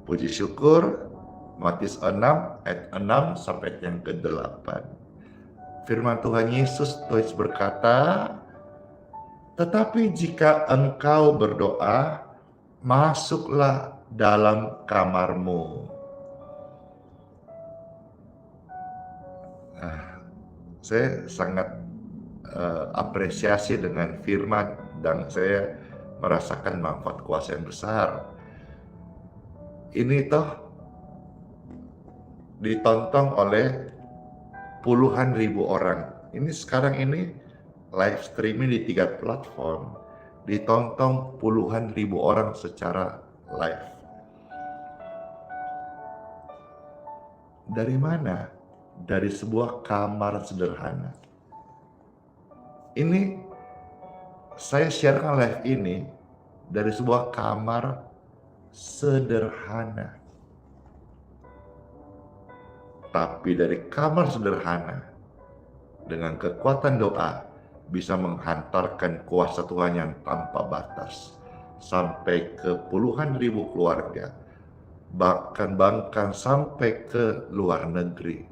Puji syukur, Matius 6 ayat 6 sampai yang ke-8. Firman Tuhan Yesus terus berkata, tetapi jika engkau berdoa, masuklah dalam kamarmu. Saya sangat apresiasi dengan firman dan saya merasakan manfaat kuasa yang besar. ini toh ditonton oleh puluhan ribu orang. Ini sekarang ini live streaming di 3 platform, ditonton puluhan ribu orang secara live. Dari mana? Dari sebuah kamar sederhana. Ini saya sharekan live ini dari sebuah kamar sederhana. Tapi dari kamar sederhana, dengan kekuatan doa, bisa menghantarkan kuasa Tuhan yang tanpa batas sampai ke puluhan ribu keluarga, bahkan sampai ke luar negeri,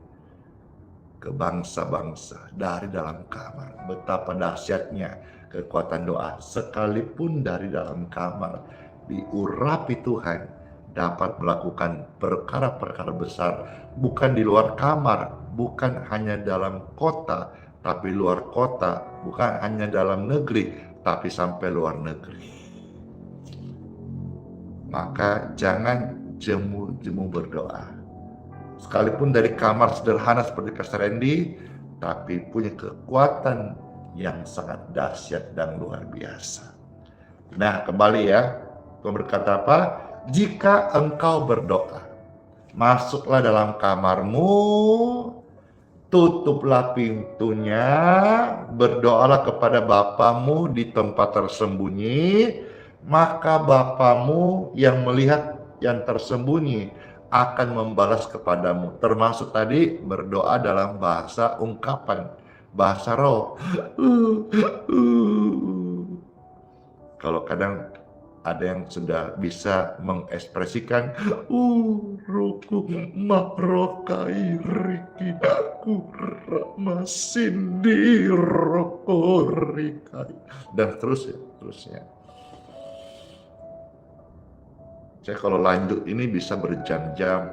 ke bangsa-bangsa dari dalam kamar. Betapa dahsyatnya kekuatan doa, sekalipun dari dalam kamar diurapi Tuhan, dapat melakukan perkara-perkara besar, bukan di luar kamar, bukan hanya dalam kota, tapi luar kota, bukan hanya dalam negeri, tapi sampai luar negeri. Maka jangan jemu-jemu berdoa. Sekalipun dari kamar sederhana seperti Pastor Randy, tapi punya kekuatan yang sangat dahsyat dan luar biasa. Nah, kembali ya, Tuhan berkata apa? Jika engkau berdoa, masuklah dalam kamarmu, tutuplah pintunya, berdoalah kepada Bapamu di tempat tersembunyi, maka Bapamu yang melihat yang tersembunyi akan membalas kepadamu. Termasuk tadi berdoa dalam bahasa ungkapan, bahasa roh. Kalau kadang ada yang sudah bisa mengekspresikan roku marokai riki kurama sindi roko rikai, dan terusnya. Saya kalau lanjut ini bisa berjam-jam,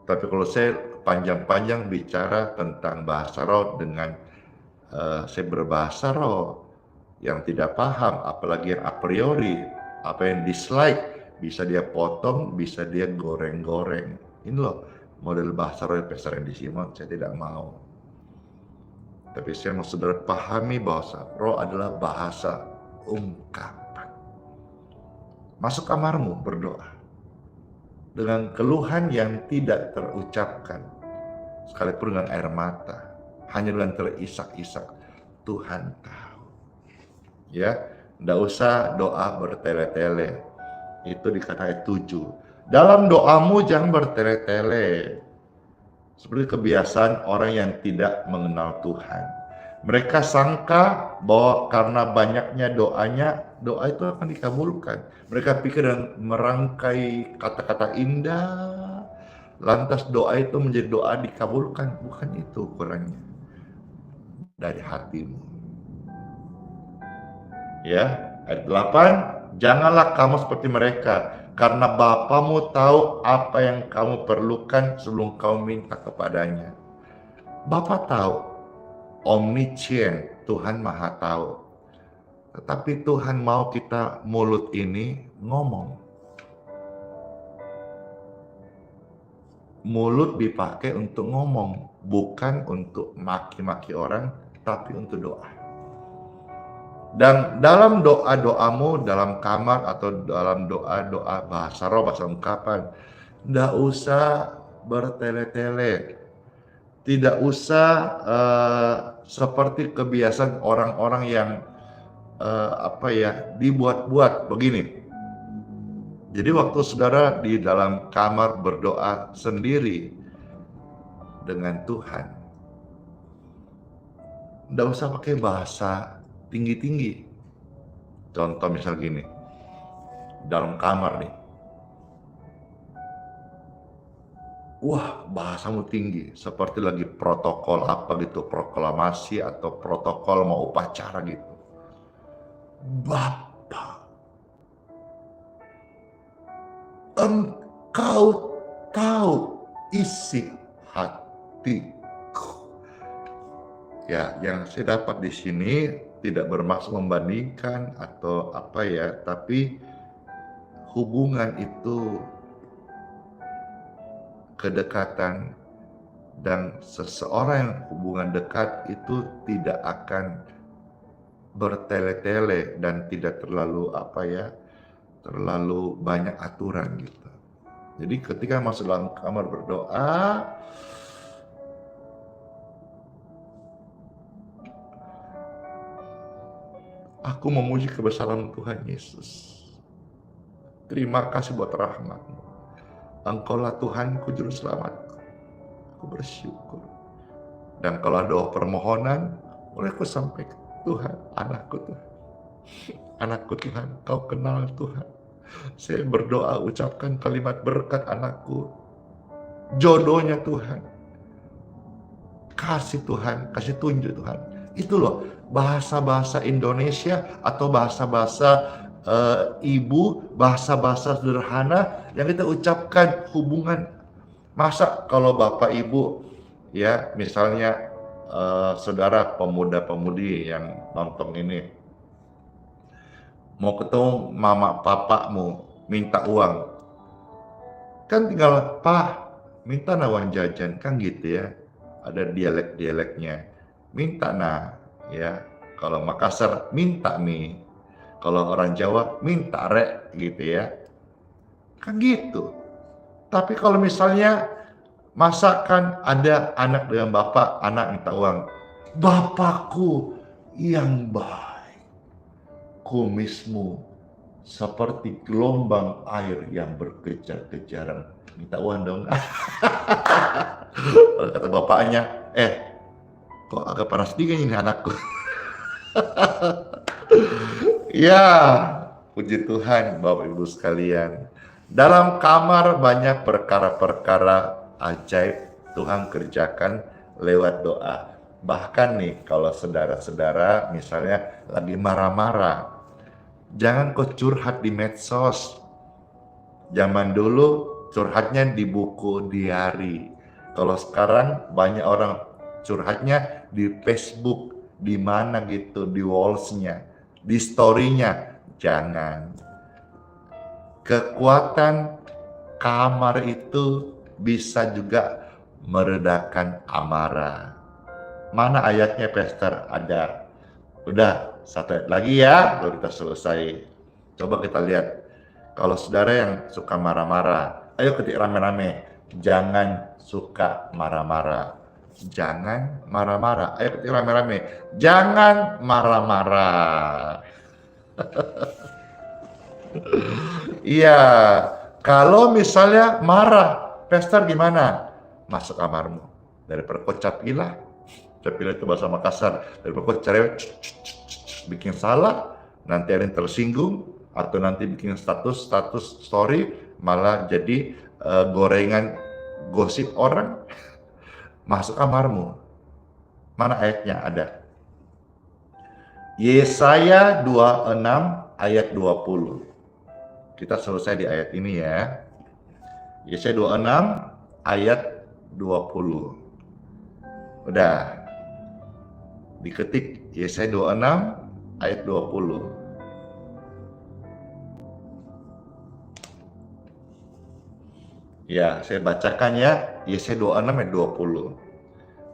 tapi kalau saya panjang-panjang bicara tentang bahasa roh dengan saya berbahasa roh, yang tidak paham, apalagi yang a priori, apa yang dislike, bisa dia potong, bisa dia goreng-goreng. Ini loh model bahasa roh Pastor Randy Simon, saya tidak mau. Tapi saya mau saudara pahami bahwa roh adalah bahasa ungkapan. Masuk kamarmu berdoa dengan keluhan yang tidak terucapkan, sekalipun dengan air mata, hanya dengan terisak-isak. Tuhan tahu. Ya, tidak usah doa bertele-tele. Itu dikata ayat 7. Dalam doamu jangan bertele-tele, seperti kebiasaan orang yang tidak mengenal Tuhan. Mereka sangka bahwa karena banyaknya doanya, doa itu akan dikabulkan. Mereka pikir dan merangkai kata-kata indah, lantas doa itu menjadi doa dikabulkan. Bukan itu ukurannya. Dari hatimu. Ya, ayat 8, janganlah kamu seperti mereka, karena Bapamu tahu apa yang kamu perlukan sebelum kamu minta kepadanya. Bapa tahu, omniscient, Tuhan maha tahu. Tetapi Tuhan mau kita mulut ini ngomong. Mulut dipakai untuk ngomong, bukan untuk maki-maki orang, tapi untuk doa. Dan dalam doa-doamu, dalam kamar atau dalam doa-doa bahasa roh, bahasa ungkapan, tidak usah bertele-tele, tidak usah seperti kebiasaan orang-orang yang dibuat-buat begini. Jadi waktu saudara di dalam kamar berdoa sendiri dengan Tuhan, tidak usah pakai bahasa tinggi-tinggi. Contoh misal gini, dalam kamar nih, wah bahasamu tinggi, seperti lagi protokol apa gitu, proklamasi atau protokol mau upacara gitu. Bapa, Engkau tahu isi hatiku. Ya, yang saya dapat di sini tidak bermaksud membandingkan atau tapi hubungan itu kedekatan, dan seseorang yang hubungan dekat itu tidak akan bertele-tele dan tidak terlalu terlalu banyak aturan gitu. Jadi ketika masuk dalam kamar berdoa, aku memuji kebesaran Tuhan Yesus. Terima kasih buat rahmat-Mu. Engkaulah Tuhanku, juru selamatku. Aku bersyukur. Dan kalau ada permohonan, boleh aku sampaikan, Tuhan, anakku Tuhan. Anakku Tuhan, Kau kenal Tuhan. Saya berdoa, ucapkan kalimat berkat anakku. Jodohnya Tuhan. Kasih Tuhan, kasih tunjuk Tuhan. Itu loh, bahasa-bahasa Indonesia atau bahasa-bahasa ibu, bahasa-bahasa sederhana yang kita ucapkan hubungan. Masa kalau bapak ibu ya, misalnya saudara pemuda-pemudi yang nonton ini mau ketemu mama papamu minta uang, kan tinggal minta uang jajan, kan gitu ya. Ada dialek-dialeknya, minta ya. Kalau Makassar minta nih, kalau orang Jawa minta rek gitu ya, kan gitu. Tapi kalau misalnya masakan ada anak dengan bapak, anak minta uang, bapakku yang baik, kumismu seperti gelombang air yang berkejar-kejaran, minta uang dong. Kata bapaknya, kok agak panas dingin ini anakku. Ya, puji Tuhan Bapak Ibu sekalian. Dalam kamar banyak perkara-perkara ajaib Tuhan kerjakan lewat doa. Bahkan nih kalau saudara-saudara misalnya lagi marah-marah, jangan kau curhat di medsos. Zaman dulu curhatnya di buku diari. Kalau sekarang banyak orang curhatnya di Facebook, di mana gitu, di walls-nya, di story-nya. Jangan. Kekuatan kamar itu bisa juga meredakan amarah. Mana ayatnya, Pastor? Ada. Udah, satu ayat lagi ya, baru kita selesai. Coba kita lihat. Kalau saudara yang suka marah-marah, ayo ketik rame-rame. Jangan suka marah-marah. Jangan marah-marah. Ayo ketik rame-rame. Jangan marah-marah. Iya, kalau misalnya marah, Pastor gimana? Masuk kamarmu. Daripada kau capilah itu bahasa Makassar. Daripada kau cerewet, bikin salah, nanti ada yang tersinggung, atau nanti bikin status story, malah jadi gorengan gosip orang. Masuk kamarmu. Mana ayatnya? Ada. Yesaya 26 ayat 20. Kita selesai di ayat ini ya. Yesaya 26 ayat 20. Udah. Diketik Yesaya 26 ayat 20. Ya, saya bacakan ya. Yesaya 26 ayat 20.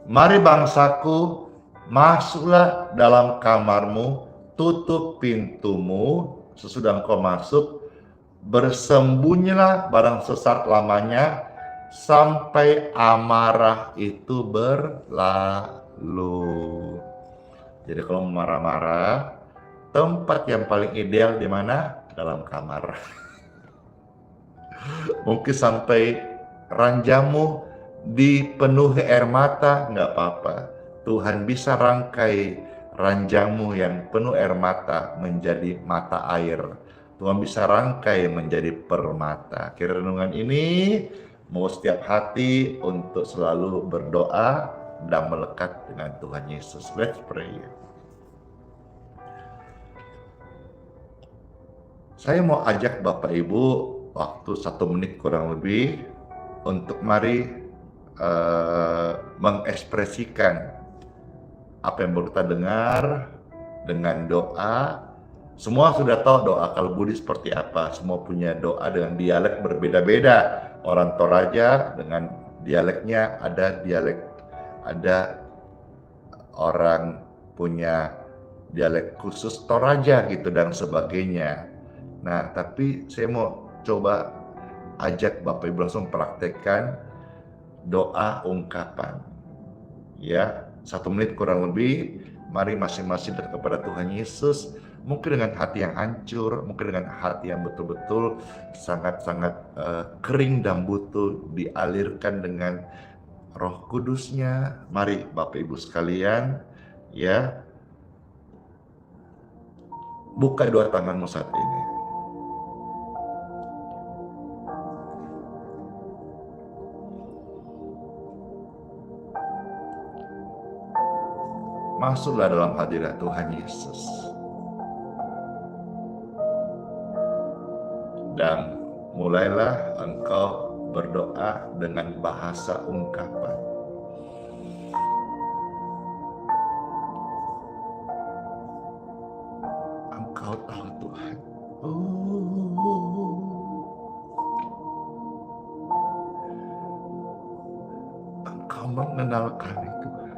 Mari bangsaku, masuklah dalam kamarmu, tutup pintumu sesudah engkau masuk, bersembunyilah barang sesat lamanya sampai amarah itu berlalu. Jadi kalau marah-marah, tempat yang paling ideal di mana? Dalam kamar. Mungkin sampai ranjangmu dipenuhi air mata, nggak apa-apa. Tuhan bisa rangkai ranjangmu yang penuh air mata menjadi mata air. Tuhan bisa rangkai menjadi permata. Kira renungan ini mau setiap hati untuk selalu berdoa dan melekat dengan Tuhan Yesus. Let's pray. Saya mau ajak Bapak Ibu waktu 1 menit kurang lebih untuk mari mengekspresikan apa yang baru kita dengar dengan doa Semua sudah tahu doa Kalbudi seperti apa. Semua punya doa dengan dialek berbeda-beda. Orang Toraja dengan dialeknya ada orang punya dialek khusus Toraja gitu dan sebagainya. Nah, tapi saya mau coba ajak Bapak Ibu langsung praktekkan doa ungkapan. Ya, 1 menit kurang lebih. Mari masing-masing dekat kepada Tuhan Yesus. Mungkin dengan hati yang hancur, mungkin dengan hati yang betul-betul sangat-sangat kering dan butuh dialirkan dengan Roh Kudusnya. Mari Bapak Ibu sekalian, ya, buka dua tanganmu saat ini. Masuklah dalam hadirat Tuhan Yesus. Dan mulailah engkau berdoa dengan bahasa ungkapan. Engkau tahu Tuhan. Engkau mengenal kami Tuhan.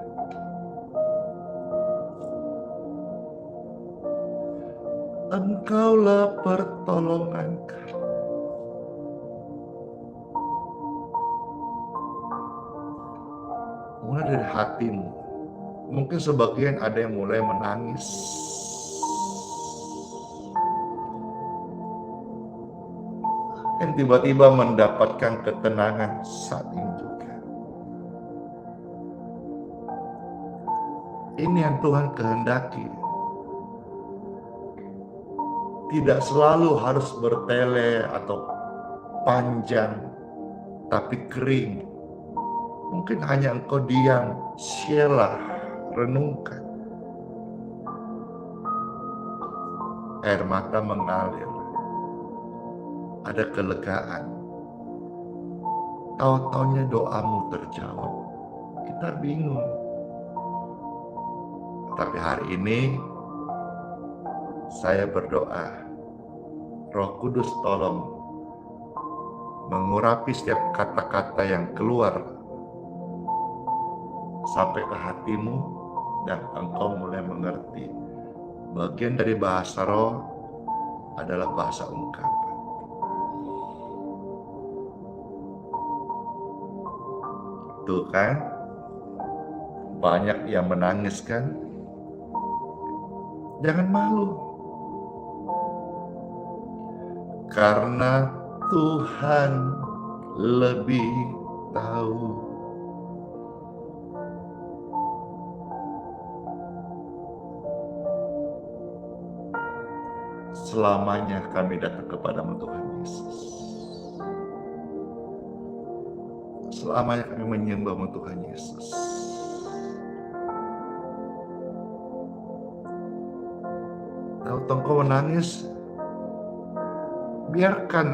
Engkaulah pertolongan kami. Mulai dari hatimu. Mungkin sebagian ada yang mulai menangis. Dan tiba-tiba mendapatkan ketenangan saat ini juga. Ini yang Tuhan kehendaki. Tidak selalu harus bertele atau panjang, tapi kering. Mungkin hanya engkau diam, sialah, renungkan. Air mata mengalir. Ada kelegaan. Tahu-taunya doamu terjawab. Kita bingung. Tapi hari ini saya berdoa, Roh Kudus tolong mengurapi setiap kata-kata yang keluar sampai ke hatimu dan engkau mulai mengerti. Bagian dari bahasa roh adalah bahasa ungkapan. Tuh kan, banyak yang menangis kan? Jangan malu. Karena Tuhan lebih tahu. Selamanya kami datang kepadamu Tuhan Yesus. Selamanya kami menyembahmu Tuhan Yesus. Tahu engkau menangis, biarkan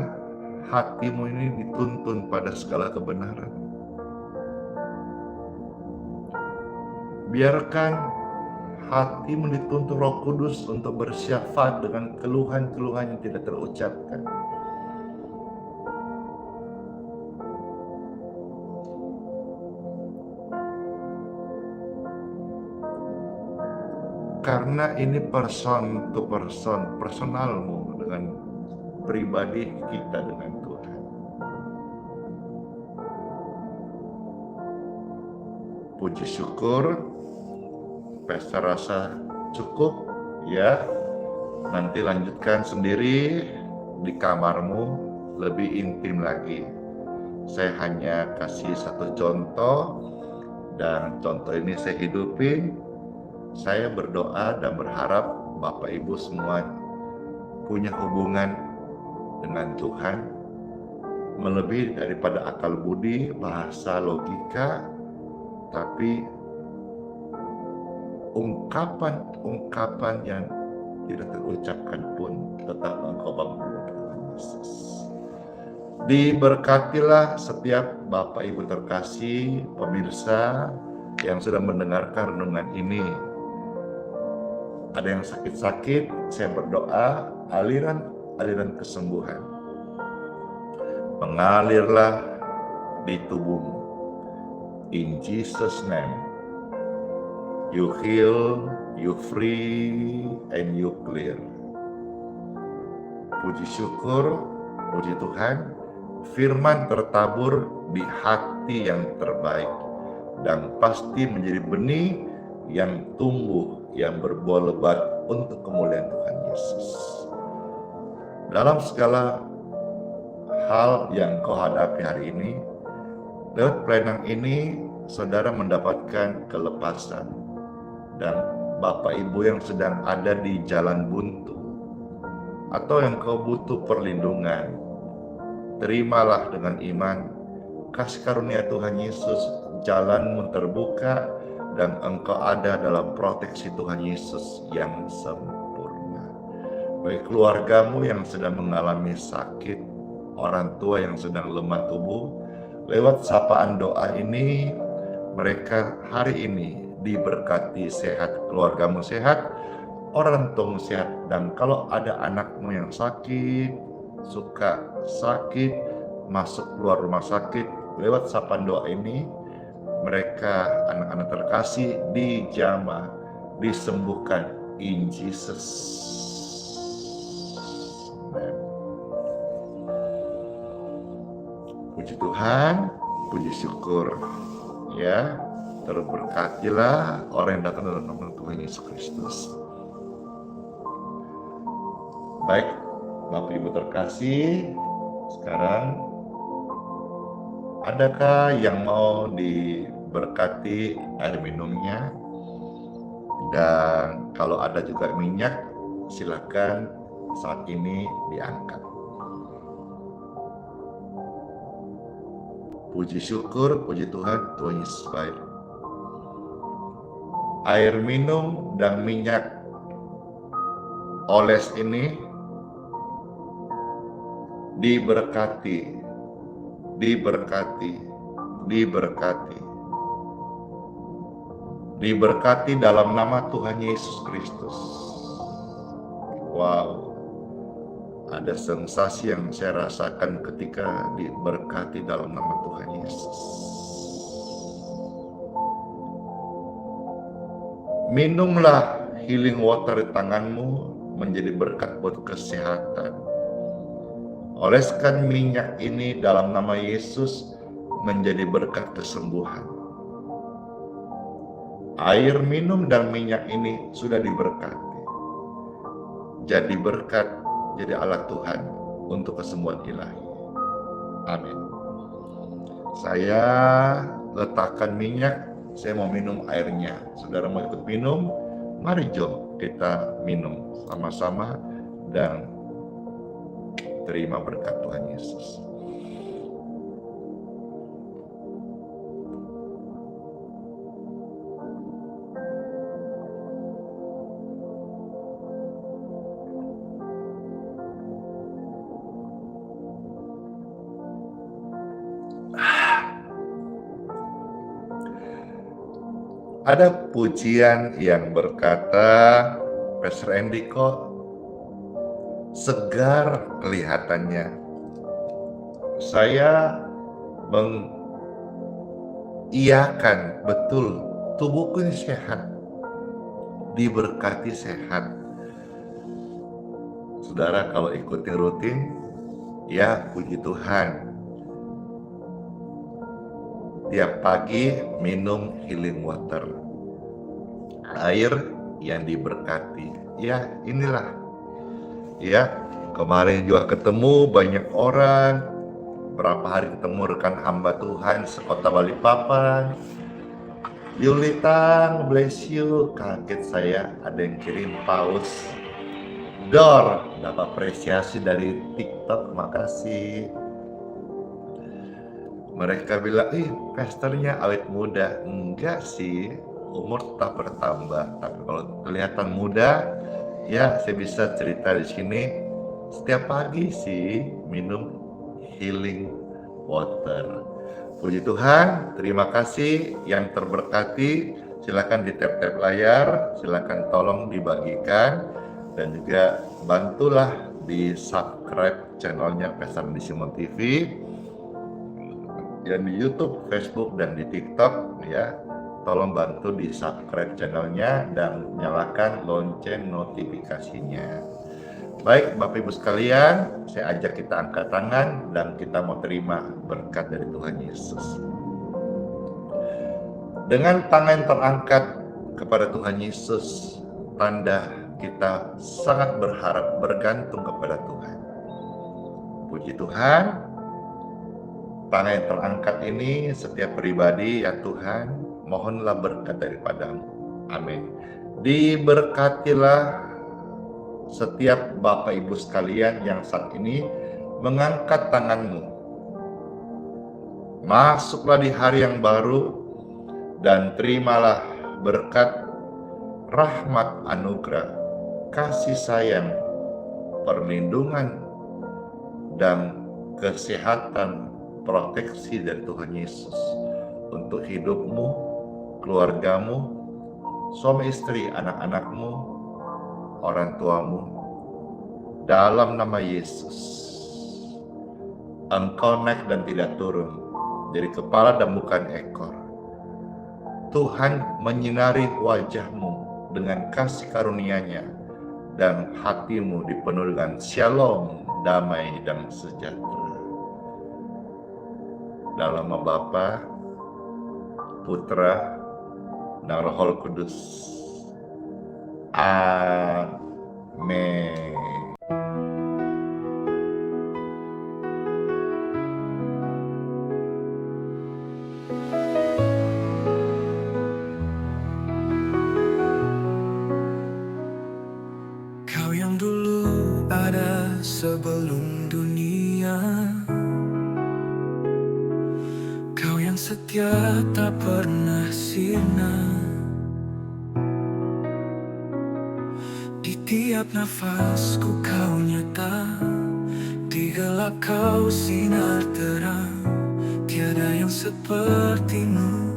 hatimu ini dituntun pada segala kebenaran. Biarkan hatimu dituntun Roh Kudus untuk bersyafaat dengan keluhan-keluhan yang tidak terucapkan. Karena ini person to person, personalmu dengan pribadi kita dengan Tuhan. Puji syukur, pesta rasa cukup ya. Nanti lanjutkan sendiri di kamarmu lebih intim lagi. Saya hanya kasih satu contoh dan contoh ini saya hidupin. Saya berdoa dan berharap Bapak Ibu semua punya hubungan dengan Tuhan melebihi daripada akal budi, bahasa, logika, tapi ungkapan-ungkapan yang tidak terucapkan pun tetap engkau bangun Tuhan Yesus. Diberkatilah setiap Bapak Ibu terkasih, pemirsa yang sudah mendengarkan renungan ini. ada yang sakit-sakit, saya berdoa aliran kesembuhan mengalirlah di tubuhmu. In Jesus' name, you heal, you free, and you clear. Puji syukur, puji Tuhan, firman tertabur di hati yang terbaik dan pasti menjadi benih yang tumbuh, yang berbuah lebat untuk kemuliaan Tuhan Yesus. Dalam segala hal yang kau hadapi hari ini, lewat pelayanan ini, saudara mendapatkan kelepasan. Dan Bapak Ibu yang sedang ada di jalan buntu, atau yang kau butuh perlindungan, terimalah dengan iman kasih karunia Tuhan Yesus, jalanmu terbuka, dan engkau ada dalam proteksi Tuhan Yesus yang sempurna. Bagi keluargamu yang sedang mengalami sakit, orang tua yang sedang lemah tubuh, lewat sapaan doa ini, mereka hari ini diberkati sehat, keluargamu sehat, orang tuamu sehat. Dan kalau ada anakmu yang sakit, suka sakit, masuk keluar rumah sakit, lewat sapaan doa ini, mereka anak-anak terkasih dijamah, disembuhkan in Jesus. Amen. Puji Tuhan, puji syukur, ya, terberkatilah orang yang datang dalam nama Tuhan Yesus Kristus. Baik, Bapak Ibu terkasih, sekarang adakah yang mau diberkati air minumnya? Dan kalau ada juga minyak, silakan saat ini diangkat. Puji syukur, puji Tuhan, Tuhan Yesus baik. Air minum dan minyak oles ini diberkati, diberkati, diberkati, diberkati dalam nama Tuhan Yesus Kristus. Wow, ada sensasi yang saya rasakan ketika diberkati dalam nama Tuhan Yesus. Minumlah healing water di tanganmu, menjadi berkat buat kesehatan. Oleskan minyak ini dalam nama Yesus, menjadi berkat kesembuhan. Air minum dan minyak ini sudah diberkati. Jadi berkat, jadi alat Tuhan untuk kesembuhan ilahi. Amin. Saya letakkan minyak, saya mau minum airnya. Saudara mau ikut minum? Mari jom kita minum sama-sama dan terima berkat Tuhan Yesus. Ada pujian yang berkata, Pastor Andy kok segar kelihatannya. Saya mengiyakan betul, tubuhku ini sehat, diberkati sehat. Saudara kalau ikuti rutin, ya puji Tuhan. Tiap pagi minum healing water, air yang diberkati. Ya inilah, ya kemarin juga ketemu banyak orang, berapa hari ketemu rekan hamba Tuhan sekota Balikpapan. Yulitang, bless you. Kaget saya ada yang kirim paus. Dor, dapat apresiasi dari TikTok, makasih. Mereka bilang, pastornya awet muda. Enggak sih, umur tetap bertambah. Tapi kalau kelihatan muda, ya saya bisa cerita di sini. Setiap pagi sih minum healing water. Puji Tuhan, terima kasih yang terberkati. silakan di tap-tap layar, silakan tolong dibagikan, dan juga bantulah di subscribe channelnya Pastor Andi Simon TV yang di YouTube, Facebook, dan di TikTok ya. Tolong bantu di subscribe channelnya dan nyalakan lonceng notifikasinya. Baik Bapak Ibu sekalian, saya ajak kita angkat tangan dan kita mau terima berkat dari Tuhan Yesus. Dengan tangan terangkat kepada Tuhan Yesus, tanda kita sangat berharap bergantung kepada Tuhan. Puji Tuhan, tangan yang terangkat ini setiap pribadi ya Tuhan, mohonlah berkat daripada-Mu. Amin. Diberkatilah setiap Bapak Ibu sekalian yang saat ini mengangkat tanganmu. Masuklah di hari yang baru dan terimalah berkat, rahmat, anugerah, kasih sayang, perlindungan, dan kesehatan, proteksi dari Tuhan Yesus untuk hidupmu, keluargamu, suami istri, anak-anakmu, orang tuamu. Dalam nama Yesus, engkau naik dan tidak turun, jadi kepala dan bukan ekor. Tuhan menyinari wajahmu dengan kasih karunia-Nya, dan hatimu dipenuhi dengan shalom, damai, dan sejahtera. Dalam nama Bapa, Putra, dan Roh Kudus. Amin. Kau yang dulu ada sebelum dunia, Kau yang setia tak pernah sirna. Di tiap nafasku Kau nyata, di gelap Kau sinar terang. Tiada yang seperti-Mu,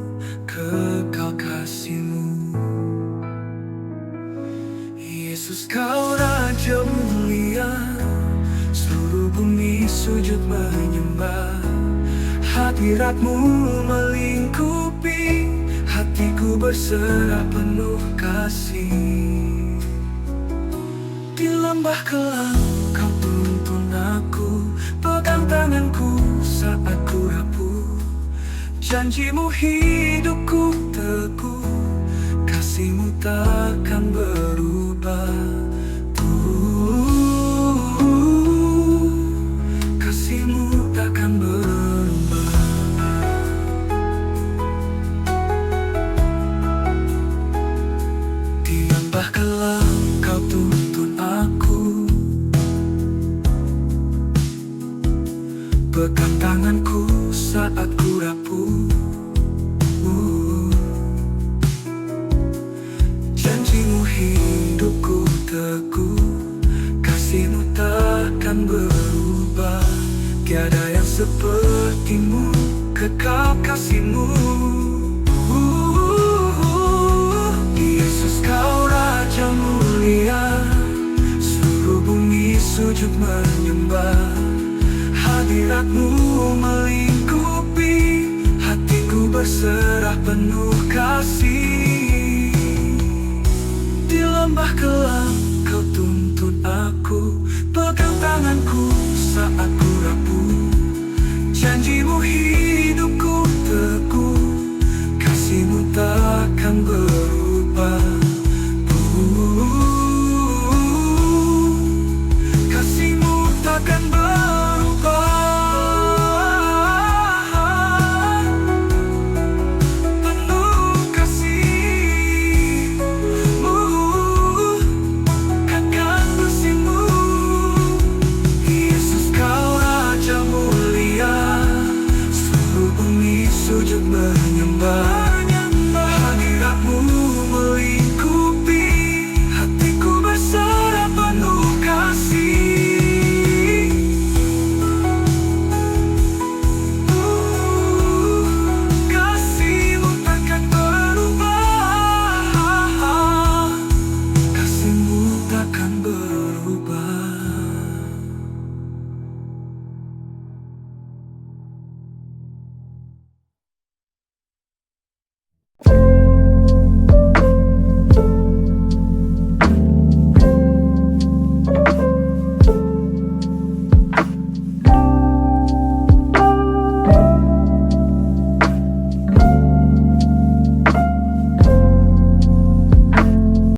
kekal kasih-Mu. Yesus, Kau Raja mulia, seluruh bumi sujud menyembah. Hadirat-Mu melingkupi, hatiku berserah penuh kasih. Di lembah kelam Kau tuntun aku, pegang tanganku saat ku rapuh. Janji-Mu hidupku teguh, kasih-Mu takkan berubah. Kasih-Mu takkan berubah. Di lembah kelam Kau tuntun aku, pegang tanganku saat ku rapuh. Janji-Mu hidupku teguh, kasih-Mu takkan berubah. Tiada yang seperti-Mu, kekal kasih-Mu. Yesus, Kau Raja mulia, seluruh bumi sujud menyembah. Hadirat-Mu melingkupi, hatiku berserah penuh kasih. Di lembah kelam Kau tuntun aku, pegang tanganku saat ku rapuh. Janji-Mu hidup